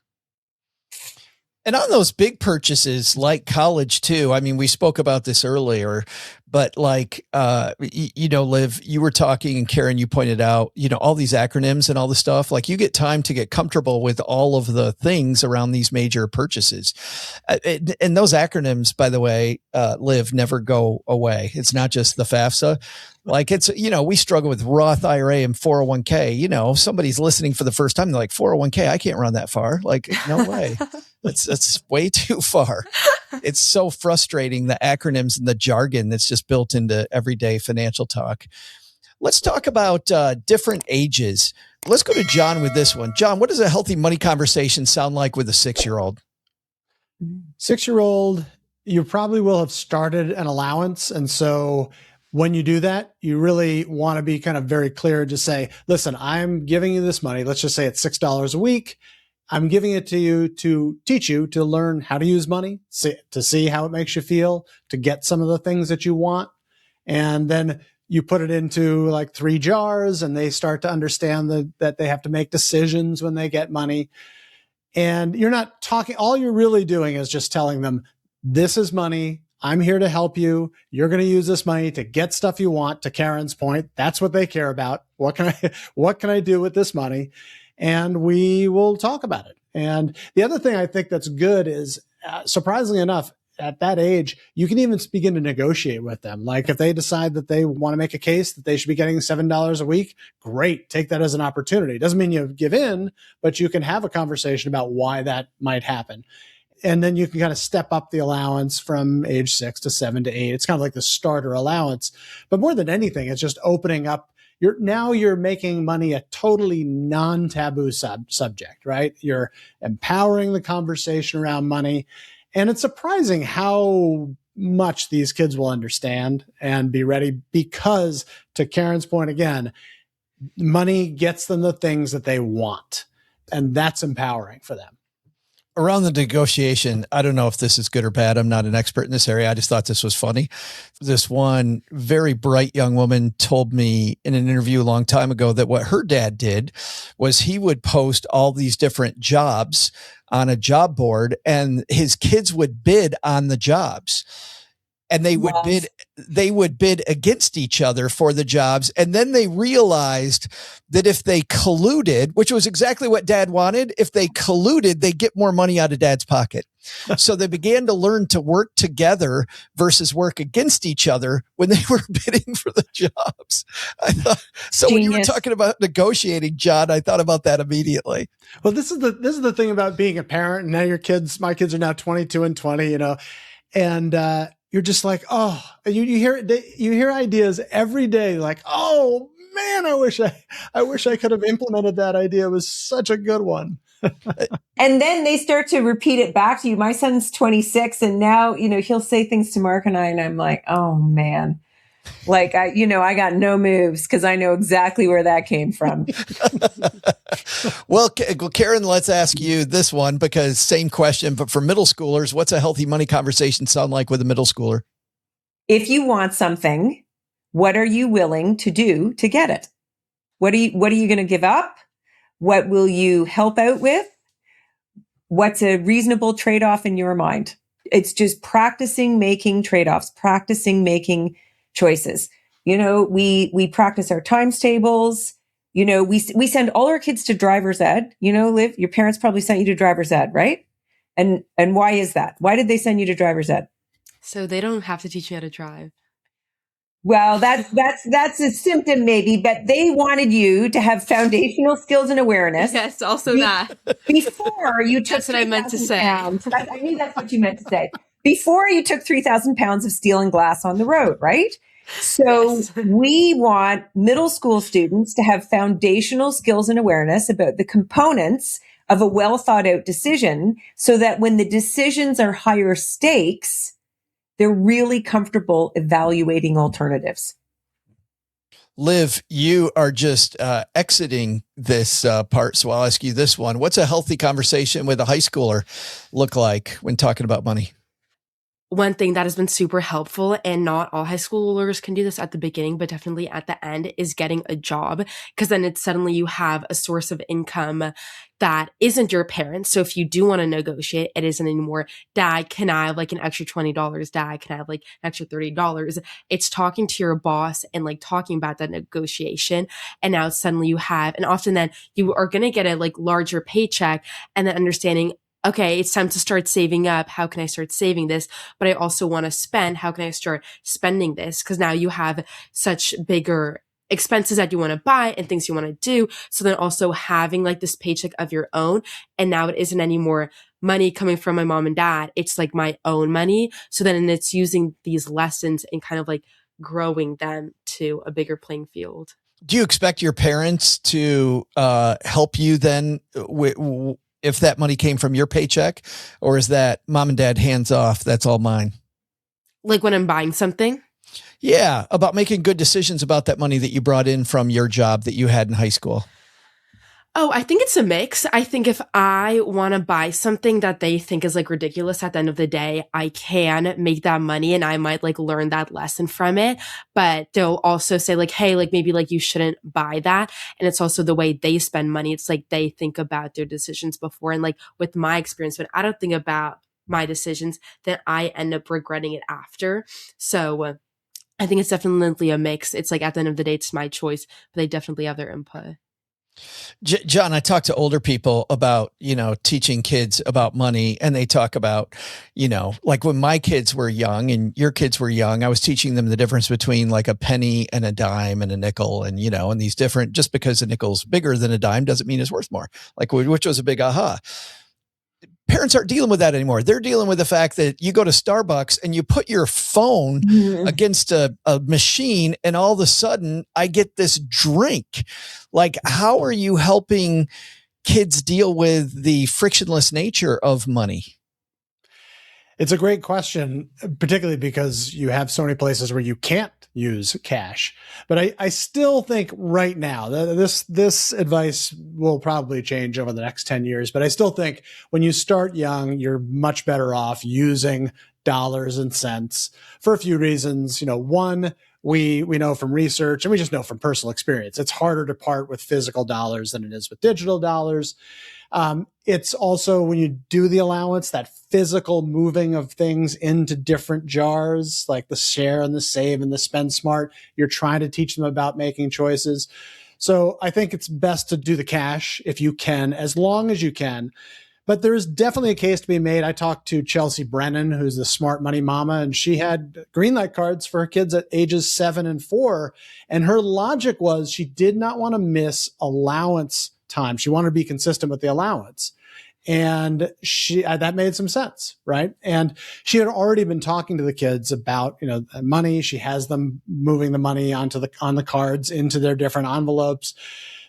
And on those big purchases like college too, I mean, we spoke about this earlier, but like, Liv, you were talking and Karen, you pointed out, all these acronyms and all the stuff, like you get time to get comfortable with all of the things around these major purchases. And those acronyms, by the way, Liv, never go away. It's not just the FAFSA. Like it's, we struggle with Roth IRA and 401k, somebody's listening for the first time. They're like 401k, I can't run that far. Like, no way. That's way too far. It's so frustrating, the acronyms and the jargon that's just built into everyday financial talk. Let's talk about different ages. Let's go to John with this one. John, what does a healthy money conversation sound like with a 6-year-old? 6-year-old, you probably will have started an allowance. And so when you do that, you really want to be kind of very clear to say, listen, I'm giving you this money. Let's just say it's $6 a week. I'm giving it to you to teach you to learn how to use money, to see how it makes you feel, to get some of the things that you want. And then you put it into like 3 jars and they start to understand that they have to make decisions when they get money. And you're not talking, all you're really doing is just telling them, this is money. I'm here to help you. You're going to use this money to get stuff you want. To Karen's point, that's what they care about. What can I do with this money? And we will talk about it. And the other thing I think that's good is, surprisingly enough, at that age, you can even begin to negotiate with them. Like if they decide that they want to make a case that they should be getting $7 a week, great. Take that as an opportunity. Doesn't mean you give in, but you can have a conversation about why that might happen. And then you can kind of step up the allowance from age 6 to 7 to 8. It's kind of like the starter allowance. But more than anything, it's just opening up. You're making money a totally non-taboo subject, right? You're empowering the conversation around money. And it's surprising how much these kids will understand and be ready because, to Karen's point again, money gets them the things that they want. And that's empowering for them. Around the negotiation, I don't know if this is good or bad. I'm not an expert in this area. I just thought this was funny. This one very bright young woman told me in an interview a long time ago that what her dad did was he would post all these different jobs on a job board and his kids would bid on the jobs. and they would bid against each other for the jobs. And then they realized that if they colluded, which was exactly what dad wanted, if they colluded, they get more money out of dad's pocket. So they began to learn to work together versus work against each other when they were bidding for the jobs. I thought, so when you were talking about negotiating, John, I thought about that immediately. Well, this is the thing about being a parent. And now my kids are now 22 and 20, and you're just like, oh, you hear ideas every day, like, oh man, I wish I could have implemented that idea. It was such a good one. And then they start to repeat it back to you. My son's 26, and now, he'll say things to Mark and I, and I'm like, oh man, like I got no moves because I know exactly where that came from. Well, Karen, let's ask you this one, because same question, but for middle schoolers, what's a healthy money conversation sound like with a middle schooler? If you want something, what are you willing to do to get it? What are you going to give up? What will you help out with? What's a reasonable trade-off in your mind? It's just practicing making trade-offs, practicing making choices. We practice our times tables. We send all our kids to driver's ed. Liv, your parents probably sent you to driver's ed, right? And why is that? Why did they send you to driver's ed? So they don't have to teach you how to drive. Well, that's a symptom maybe, but they wanted you to have foundational skills and awareness. Yes, also that. Before you took That's what I meant to say. I knew that's what you meant to say. Before you took 3,000 pounds of steel and glass on the road, right? So yes. We want middle school students to have foundational skills and awareness about the components of a well thought out decision, so that when the decisions are higher stakes, they're really comfortable evaluating alternatives. Liv, you are just exiting this part, so I'll ask you this one. What's a healthy conversation with a high schooler look like when talking about money? One thing that has been super helpful, and not all high schoolers can do this at the beginning, but definitely at the end, is getting a job, because then it's suddenly you have a source of income that isn't your parents. So if you do want to negotiate, it isn't anymore, Dad, can I have like an extra $20? Dad, can I have like an extra $30? It's talking to your boss and like talking about that negotiation. And now suddenly you have, and often then you are going to get a like larger paycheck, and then understanding, okay, it's time to start saving up. How can I start saving this? But I also want to spend. How can I start spending this? Because now you have such bigger expenses that you want to buy and things you want to do. So then also having like this paycheck of your own. And now it isn't anymore money coming from my mom and dad. It's like my own money. So then it's using these lessons and kind of like growing them to a bigger playing field. Do you expect your parents to help you then if that money came from your paycheck, or is that mom and dad hands off? That's all mine. Like when I'm buying something? Yeah. About making good decisions about that money that you brought in from your job that you had in high school. Oh, I think it's a mix. I think if I want to buy something that they think is like ridiculous at the end of the day, I can make that money and I might like learn that lesson from it. But they'll also say like, hey, like maybe like you shouldn't buy that. And it's also the way they spend money. It's like they think about their decisions before. And like with my experience, when I don't think about my decisions, then I end up regretting it after. So I think it's definitely a mix. It's like at the end of the day, it's my choice, but they definitely have their input. John, I talk to older people about, teaching kids about money, and they talk about, like when my kids were young and your kids were young, I was teaching them the difference between like a penny and a dime and a nickel, and, and these different, just because a nickel's bigger than a dime doesn't mean it's worth more, like which was a big aha. Parents aren't dealing with that anymore. They're dealing with the fact that you go to Starbucks and you put your phone against a machine, and all of a sudden I get this drink. Like, how are you helping kids deal with the frictionless nature of money? It's a great question, particularly because you have so many places where you can't use cash. But I still think right now, this advice will probably change over the next 10 years. But I still think when you start young, you're much better off using dollars and cents for a few reasons. One, we know from research, and we just know from personal experience, it's harder to part with physical dollars than it is with digital dollars. It's also, when you do the allowance, that physical moving of things into different jars, like the share and the save and the spend smart. You're trying to teach them about making choices. So I think it's best to do the cash if you can, as long as you can. But there is definitely a case to be made. I talked to Chelsea Brennan, who's the smart money mama, and she had green light cards for her kids at ages 7 and 4. And her logic was she did not want to miss allowance time. She wanted to be consistent with the allowance. And that made some sense, right? And she had already been talking to the kids about, money. She has them moving the money on the cards into their different envelopes.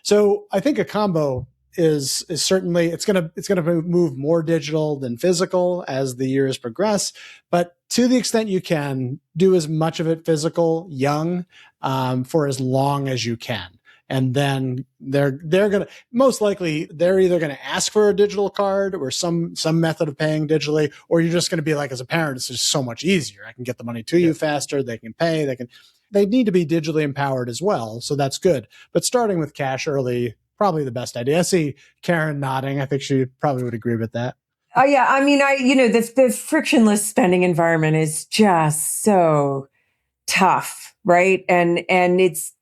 So I think a combo is certainly, it's going to move more digital than physical as the years progress. But to the extent you can, do as much of it physical young, for as long as you can. And then they're going to, most likely, they're either going to ask for a digital card or some method of paying digitally, or you're just going to be like, as a parent, it's just so much easier. I can get the money to you faster. They can pay. They need to be digitally empowered as well. So that's good. But starting with cash early, probably the best idea. I see Karen nodding. I think she probably would agree with that. Oh yeah. I mean, the frictionless spending environment is just so tough, right? And it's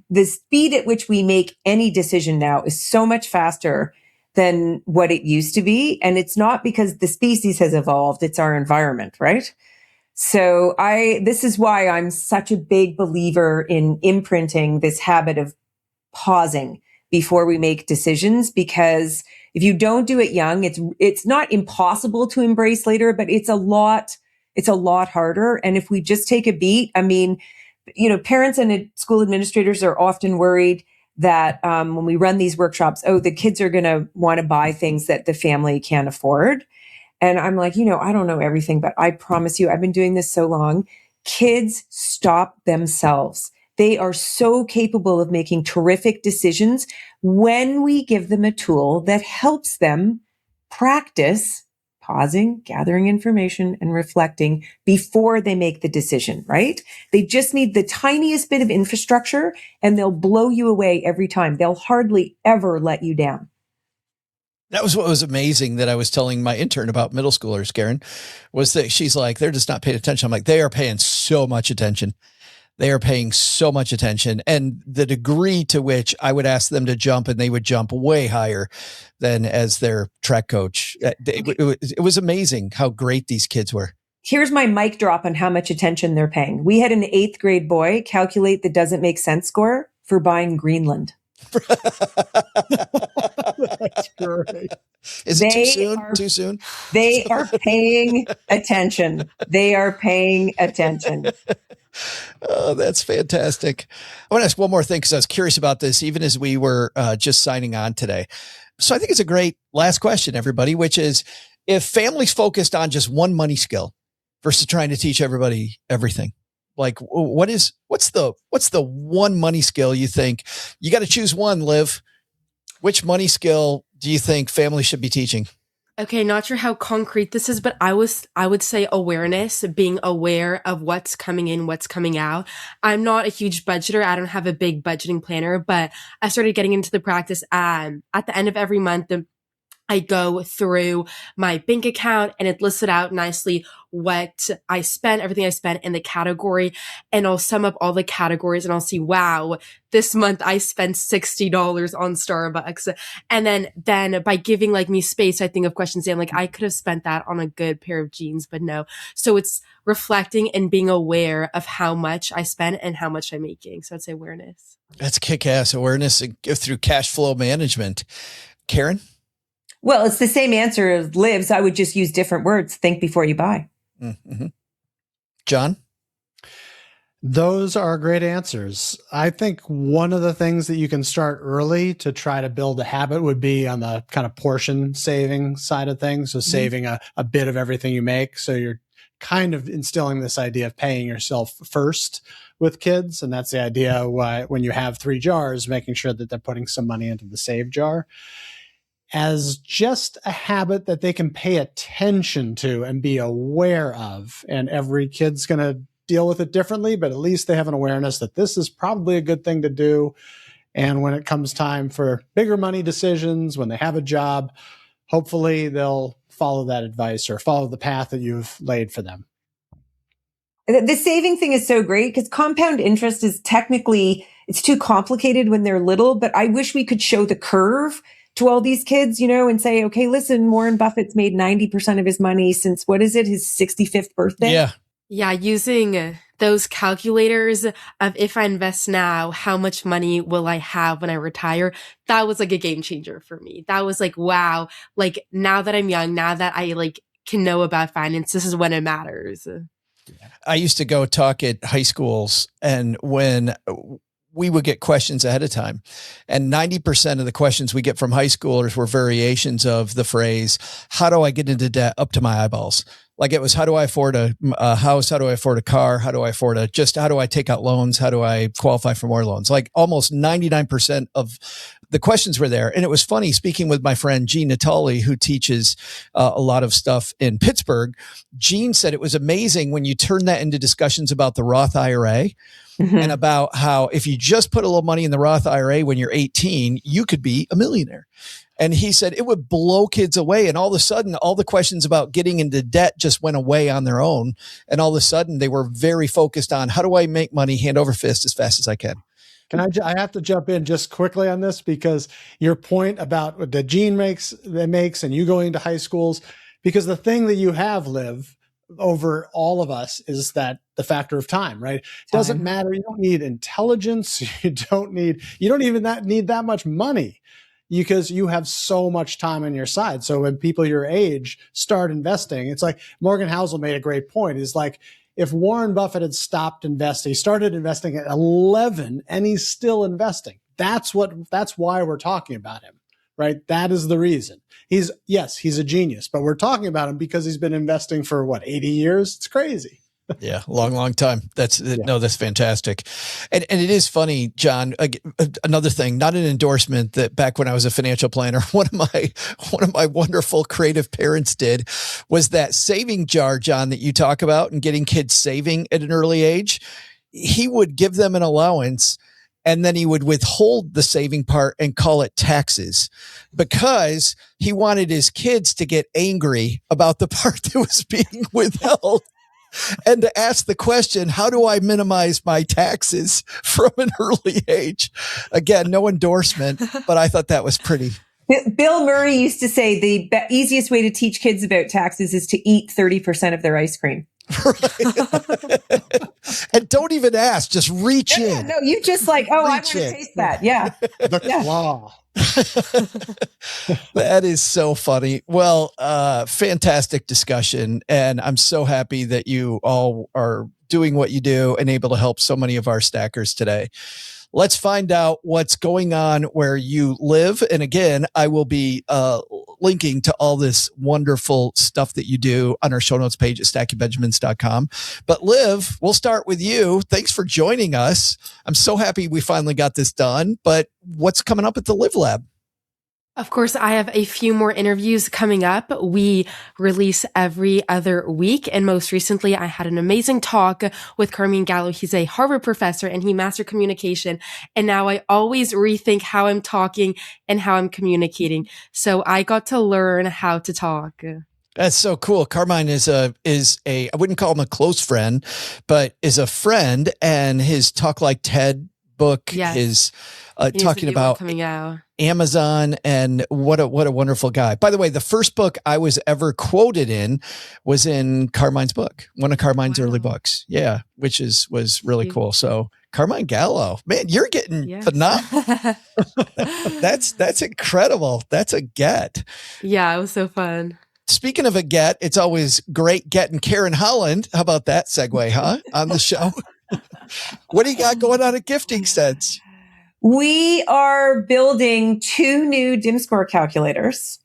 the speed at which we make any decision now is so much faster than what it used to be. And it's not because the species has evolved, it's our environment, right? So this is why I'm such a big believer in imprinting this habit of pausing before we make decisions, because if you don't do it young, it's not impossible to embrace later, but it's a lot harder. And if we just take a beat, I mean, parents and school administrators are often worried that when we run these workshops, the kids are going to want to buy things that the family can't afford. And I'm like, I don't know everything, but I promise you, I've been doing this so long. Kids stop themselves. They are so capable of making terrific decisions when we give them a tool that helps them practice pausing, gathering information, and reflecting before they make the decision, right? They just need the tiniest bit of infrastructure and they'll blow you away every time. They'll hardly ever let you down. That was what was amazing that I was telling my intern about middle schoolers, Karen, was that she's like, they're just not paying attention. I'm like, they are paying so much attention. They are paying so much attention, and the degree to which I would ask them to jump and they would jump way higher than as their track coach. It was amazing how great these kids were. Here's my mic drop on how much attention they're paying. We had an 8th grade boy calculate the doesn't make sense score for buying Greenland. That's great. Is it too soon? They are paying attention. They are paying attention. Oh, that's fantastic. I want to ask one more thing because I was curious about this, even as we were just signing on today. So I think it's a great last question, everybody, which is, if families focused on just one money skill versus trying to teach everybody everything, like what's the one money skill you think you got to choose one, Liv? Which money skill do you think families should be teaching? Okay, not sure how concrete this is, but I would say awareness, being aware of what's coming in, what's coming out. I'm not a huge budgeter. I don't have a big budgeting planner, but I started getting into the practice at the end of every month. I go through my bank account and it lists it out nicely what I spent, everything I spent in the category, and I'll sum up all the categories and I'll see, wow, this month I spent $60 on Starbucks. And then by giving me space, I think of questions saying I could have spent that on a good pair of jeans, but no. So it's reflecting and being aware of how much I spent and how much I'm making. So I'd say awareness. That's kick-ass awareness through cash flow management. Karen? Well, it's the same answer as Liv's. I would just use different words. Think before you buy. Mm-hmm. John? Those are great answers. I think one of the things that you can start early to try to build a habit would be on the kind of portion saving side of things. So saving a bit of everything you make. So you're kind of instilling this idea of paying yourself first with kids. And that's the idea why when you have 3 jars, making sure that they're putting some money into the save jar as just a habit that they can pay attention to and be aware of. And every kid's going to deal with it differently, but at least they have an awareness that this is probably a good thing to do. And when it comes time for bigger money decisions, when they have a job, hopefully they'll follow that advice or follow the path that you've laid for them. The saving thing is so great because compound interest is technically, it's too complicated when they're little, but I wish we could show the curve to all these kids, and say, okay, listen, Warren Buffett's made 90% of his money since, what is it, his 65th birthday? Yeah. Yeah, using those calculators of if I invest now, how much money will I have when I retire? That was like a game changer for me. That was like, wow, like now that I'm young, now that I like can know about finance, this is when it matters. I used to go talk at high schools, and when we would get questions ahead of time, and 90% of the questions we get from high schoolers were variations of the phrase, how do I get into debt up to my eyeballs? Like it was, how do I afford a house? How do I afford a car? How do I afford how do I take out loans? How do I qualify for more loans? Like almost 99% of the questions were there. And it was funny speaking with my friend, Gene Natali, who teaches a lot of stuff in Pittsburgh. Gene said it was amazing when you turn that into discussions about the Roth IRA and about how if you just put a little money in the Roth IRA when you're 18, you could be a millionaire. And he said it would blow kids away. And all of a sudden, all the questions about getting into debt just went away on their own. And all of a sudden, they were very focused on how do I make money hand over fist as fast as I can. I have to jump in just quickly on this because your point about what the Gene makes and you going to high schools, because the thing that you have, Liv, over all of us is that the factor of time, right? It doesn't matter. You don't need intelligence. You don't even need that much money because you have so much time on your side. So when people your age start investing, it's like Morgan Housel made a great point. It's like, if Warren Buffett had stopped investing, he started investing at 11 and he's still investing. That's why we're talking about him, right? That is the reason. He's a genius, but we're talking about him because he's been investing for 80 years? It's crazy. Yeah, long time. That's fantastic. And it is funny, John, another thing, not an endorsement, that back when I was a financial planner, one of my wonderful creative parents did was that saving jar, John, that you talk about and getting kids saving at an early age. He would give them an allowance and then he would withhold the saving part and call it taxes because he wanted his kids to get angry about the part that was being withheld. And to ask the question, how do I minimize my taxes from an early age? Again, no endorsement, but I thought that was pretty. Bill Murray used to say the easiest way to teach kids about taxes is to eat 30% of their ice cream. Right. And don't even ask, just reach in. No, you just like, I want to taste that. Yeah. The claw. That is so funny. Well, fantastic discussion. And I'm so happy that you all are doing what you do and able to help so many of our stackers today. Let's find out what's going on where you live. And again, I will be linking to all this wonderful stuff that you do on our show notes page at stackingbenjamins.com. But Liv, we'll start with you. Thanks for joining us. I'm so happy we finally got this done. But what's coming up at the Liv Lab? Of course, I have a few more interviews coming up. We release every other week. And most recently, I had an amazing talk with Carmine Gallo. He's a Harvard professor and he mastered communication. And now I always rethink how I'm talking and how I'm communicating. So I got to learn how to talk. That's so cool. Carmine is a, I wouldn't call him a close friend, but is a friend, and his Talk Like TED book is talking about coming out. Amazon, and what a wonderful guy. By the way, the first book I was ever quoted in was in Carmine's book, one of Carmine's early books. Yeah, which was really cool. So Carmine Gallo, man, you're getting phenomenal. That's incredible. That's a get. Yeah, it was so fun. Speaking of a get, it's always great getting Karen Holland. How about that segue, huh? On the show. What do you got going on at Gifting Sense? We are building 2 new DIM score calculators.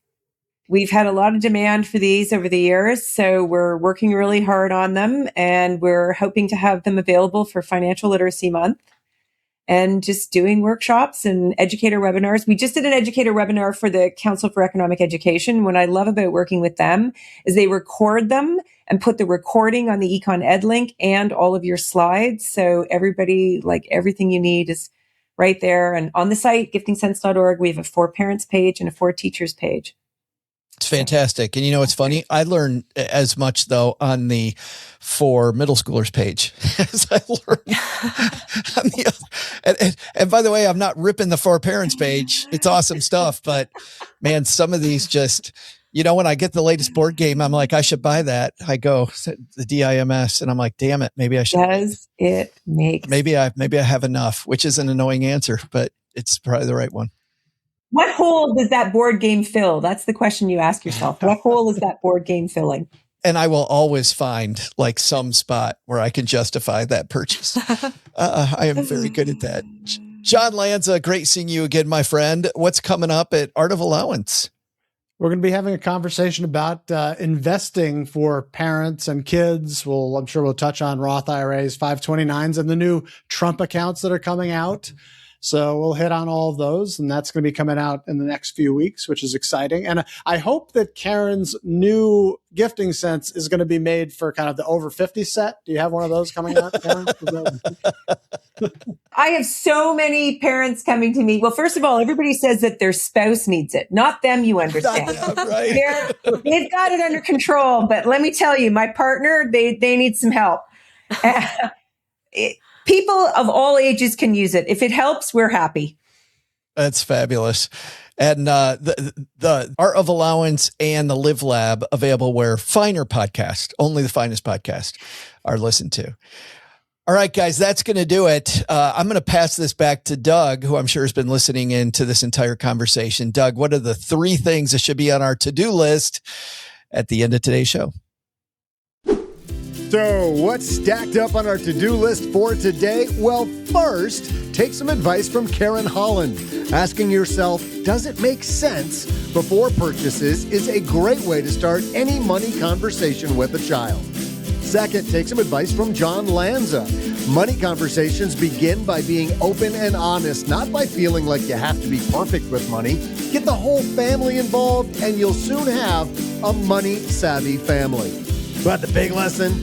We've had a lot of demand for these over the years, so we're working really hard on them, and we're hoping to have them available for Financial Literacy Month. and just doing workshops and educator webinars. We just did an educator webinar for the Council for Economic Education. What I love about working with them is they record them and put the recording on the Econ Ed link and all of your slides. So everybody, like everything you need is right there. And on the site, giftingsense.org, we have a for parents page and a for teachers page. It's fantastic. And you know, it's funny. I learned as much though on the for middle schoolers page as I learned on the and by the way, I'm not ripping the for parents page. It's awesome stuff, but man, some of these just, you know, when I get the latest board game, I'm like, I should buy that. I go the DIMS and I'm like, damn it. Maybe I should. Does it make maybe I have enough, which is an annoying answer, but it's probably the right one. What hole does that board game fill? That's the question you ask yourself. What hole is that board game filling? And I will always find like some spot where I can justify that purchase. I am very good at that. John Lanza, great seeing you again, my friend. What's coming up at Art of Allowance? We're going to be having a conversation about investing for parents and kids. I'm sure we'll touch on Roth IRAs, 529s, and the new Trump accounts that are coming out. So we'll hit on all of those, and that's going to be coming out in the next few weeks, which is exciting. And I hope that Karen's new gifting sense is going to be made for kind of the over 50 set. Do you have one of those coming out, Karen? I have so many parents coming to me. Well, first of all, everybody says that their spouse needs it, not them, you understand. Right. They've got it under control, but let me tell you, my partner, they need some help. People of all ages can use it. If it helps, we're happy. That's fabulous. And the Art of Allowance and the Liv Lab available where finer podcasts, only the finest podcasts, are listened to. All right, guys, that's going to do it. I'm going to pass this back to Doug, who I'm sure has been listening in to this entire conversation. Doug, what are the 3 things that should be on our to-do list at the end of today's show? So, what's stacked up on our to-do list for today? Well, first, take some advice from Karen Holland. Asking yourself, does it make sense before purchases is a great way to start any money conversation with a child. Second, take some advice from John Lanza. Money conversations begin by being open and honest, not by feeling like you have to be perfect with money. Get the whole family involved, and you'll soon have a money-savvy family. But the big lesson?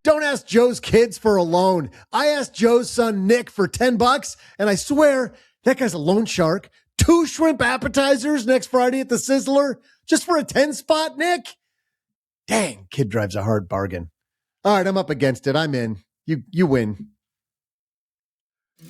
Don't ask Joe's kids for a loan. I asked Joe's son Nick for $10, and I swear that guy's a loan shark. 2 shrimp appetizers next Friday at the Sizzler just for a 10 spot, Nick? Dang, kid drives a hard bargain. All right, I'm up against it. I'm in. You win.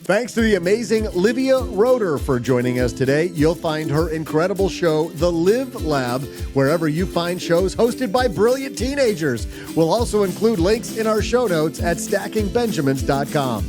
Thanks to the amazing Livia Roder for joining us today. You'll find her incredible show, The Liv Lab, wherever you find shows hosted by brilliant teenagers. We'll also include links in our show notes at stackingbenjamins.com.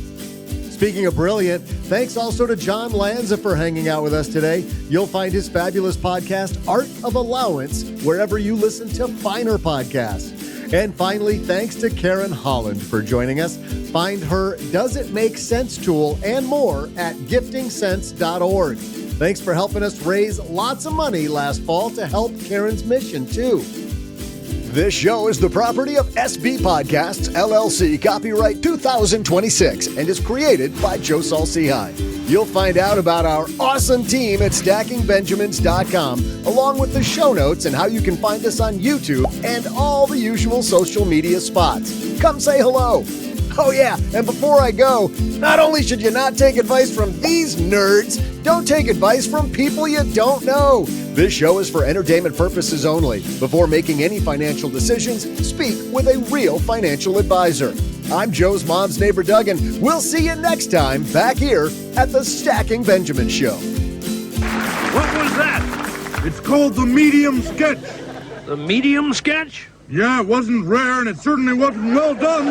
Speaking of brilliant, thanks also to John Lanza for hanging out with us today. You'll find his fabulous podcast, Art of Allowance, wherever you listen to finer podcasts. And finally, thanks to Karen Holland for joining us. Find her Does It Make Sense tool and more at giftingsense.org. Thanks for helping us raise lots of money last fall to help Karen's mission, too. This show is the property of SB Podcasts, LLC, copyright 2026, and is created by Saul-Sehy. You'll find out about our awesome team at stackingbenjamins.com, along with the show notes and how you can find us on YouTube and all the usual social media spots. Come say hello. Oh yeah, and before I go, not only should you not take advice from these nerds, don't take advice from people you don't know. This show is for entertainment purposes only. Before making any financial decisions, speak with a real financial advisor. I'm Joe's mom's neighbor, Doug, and we'll see you next time back here at the Stacking Benjamin Show. What was that? It's called the medium sketch. The medium sketch? Yeah, it wasn't rare, and it certainly wasn't well done.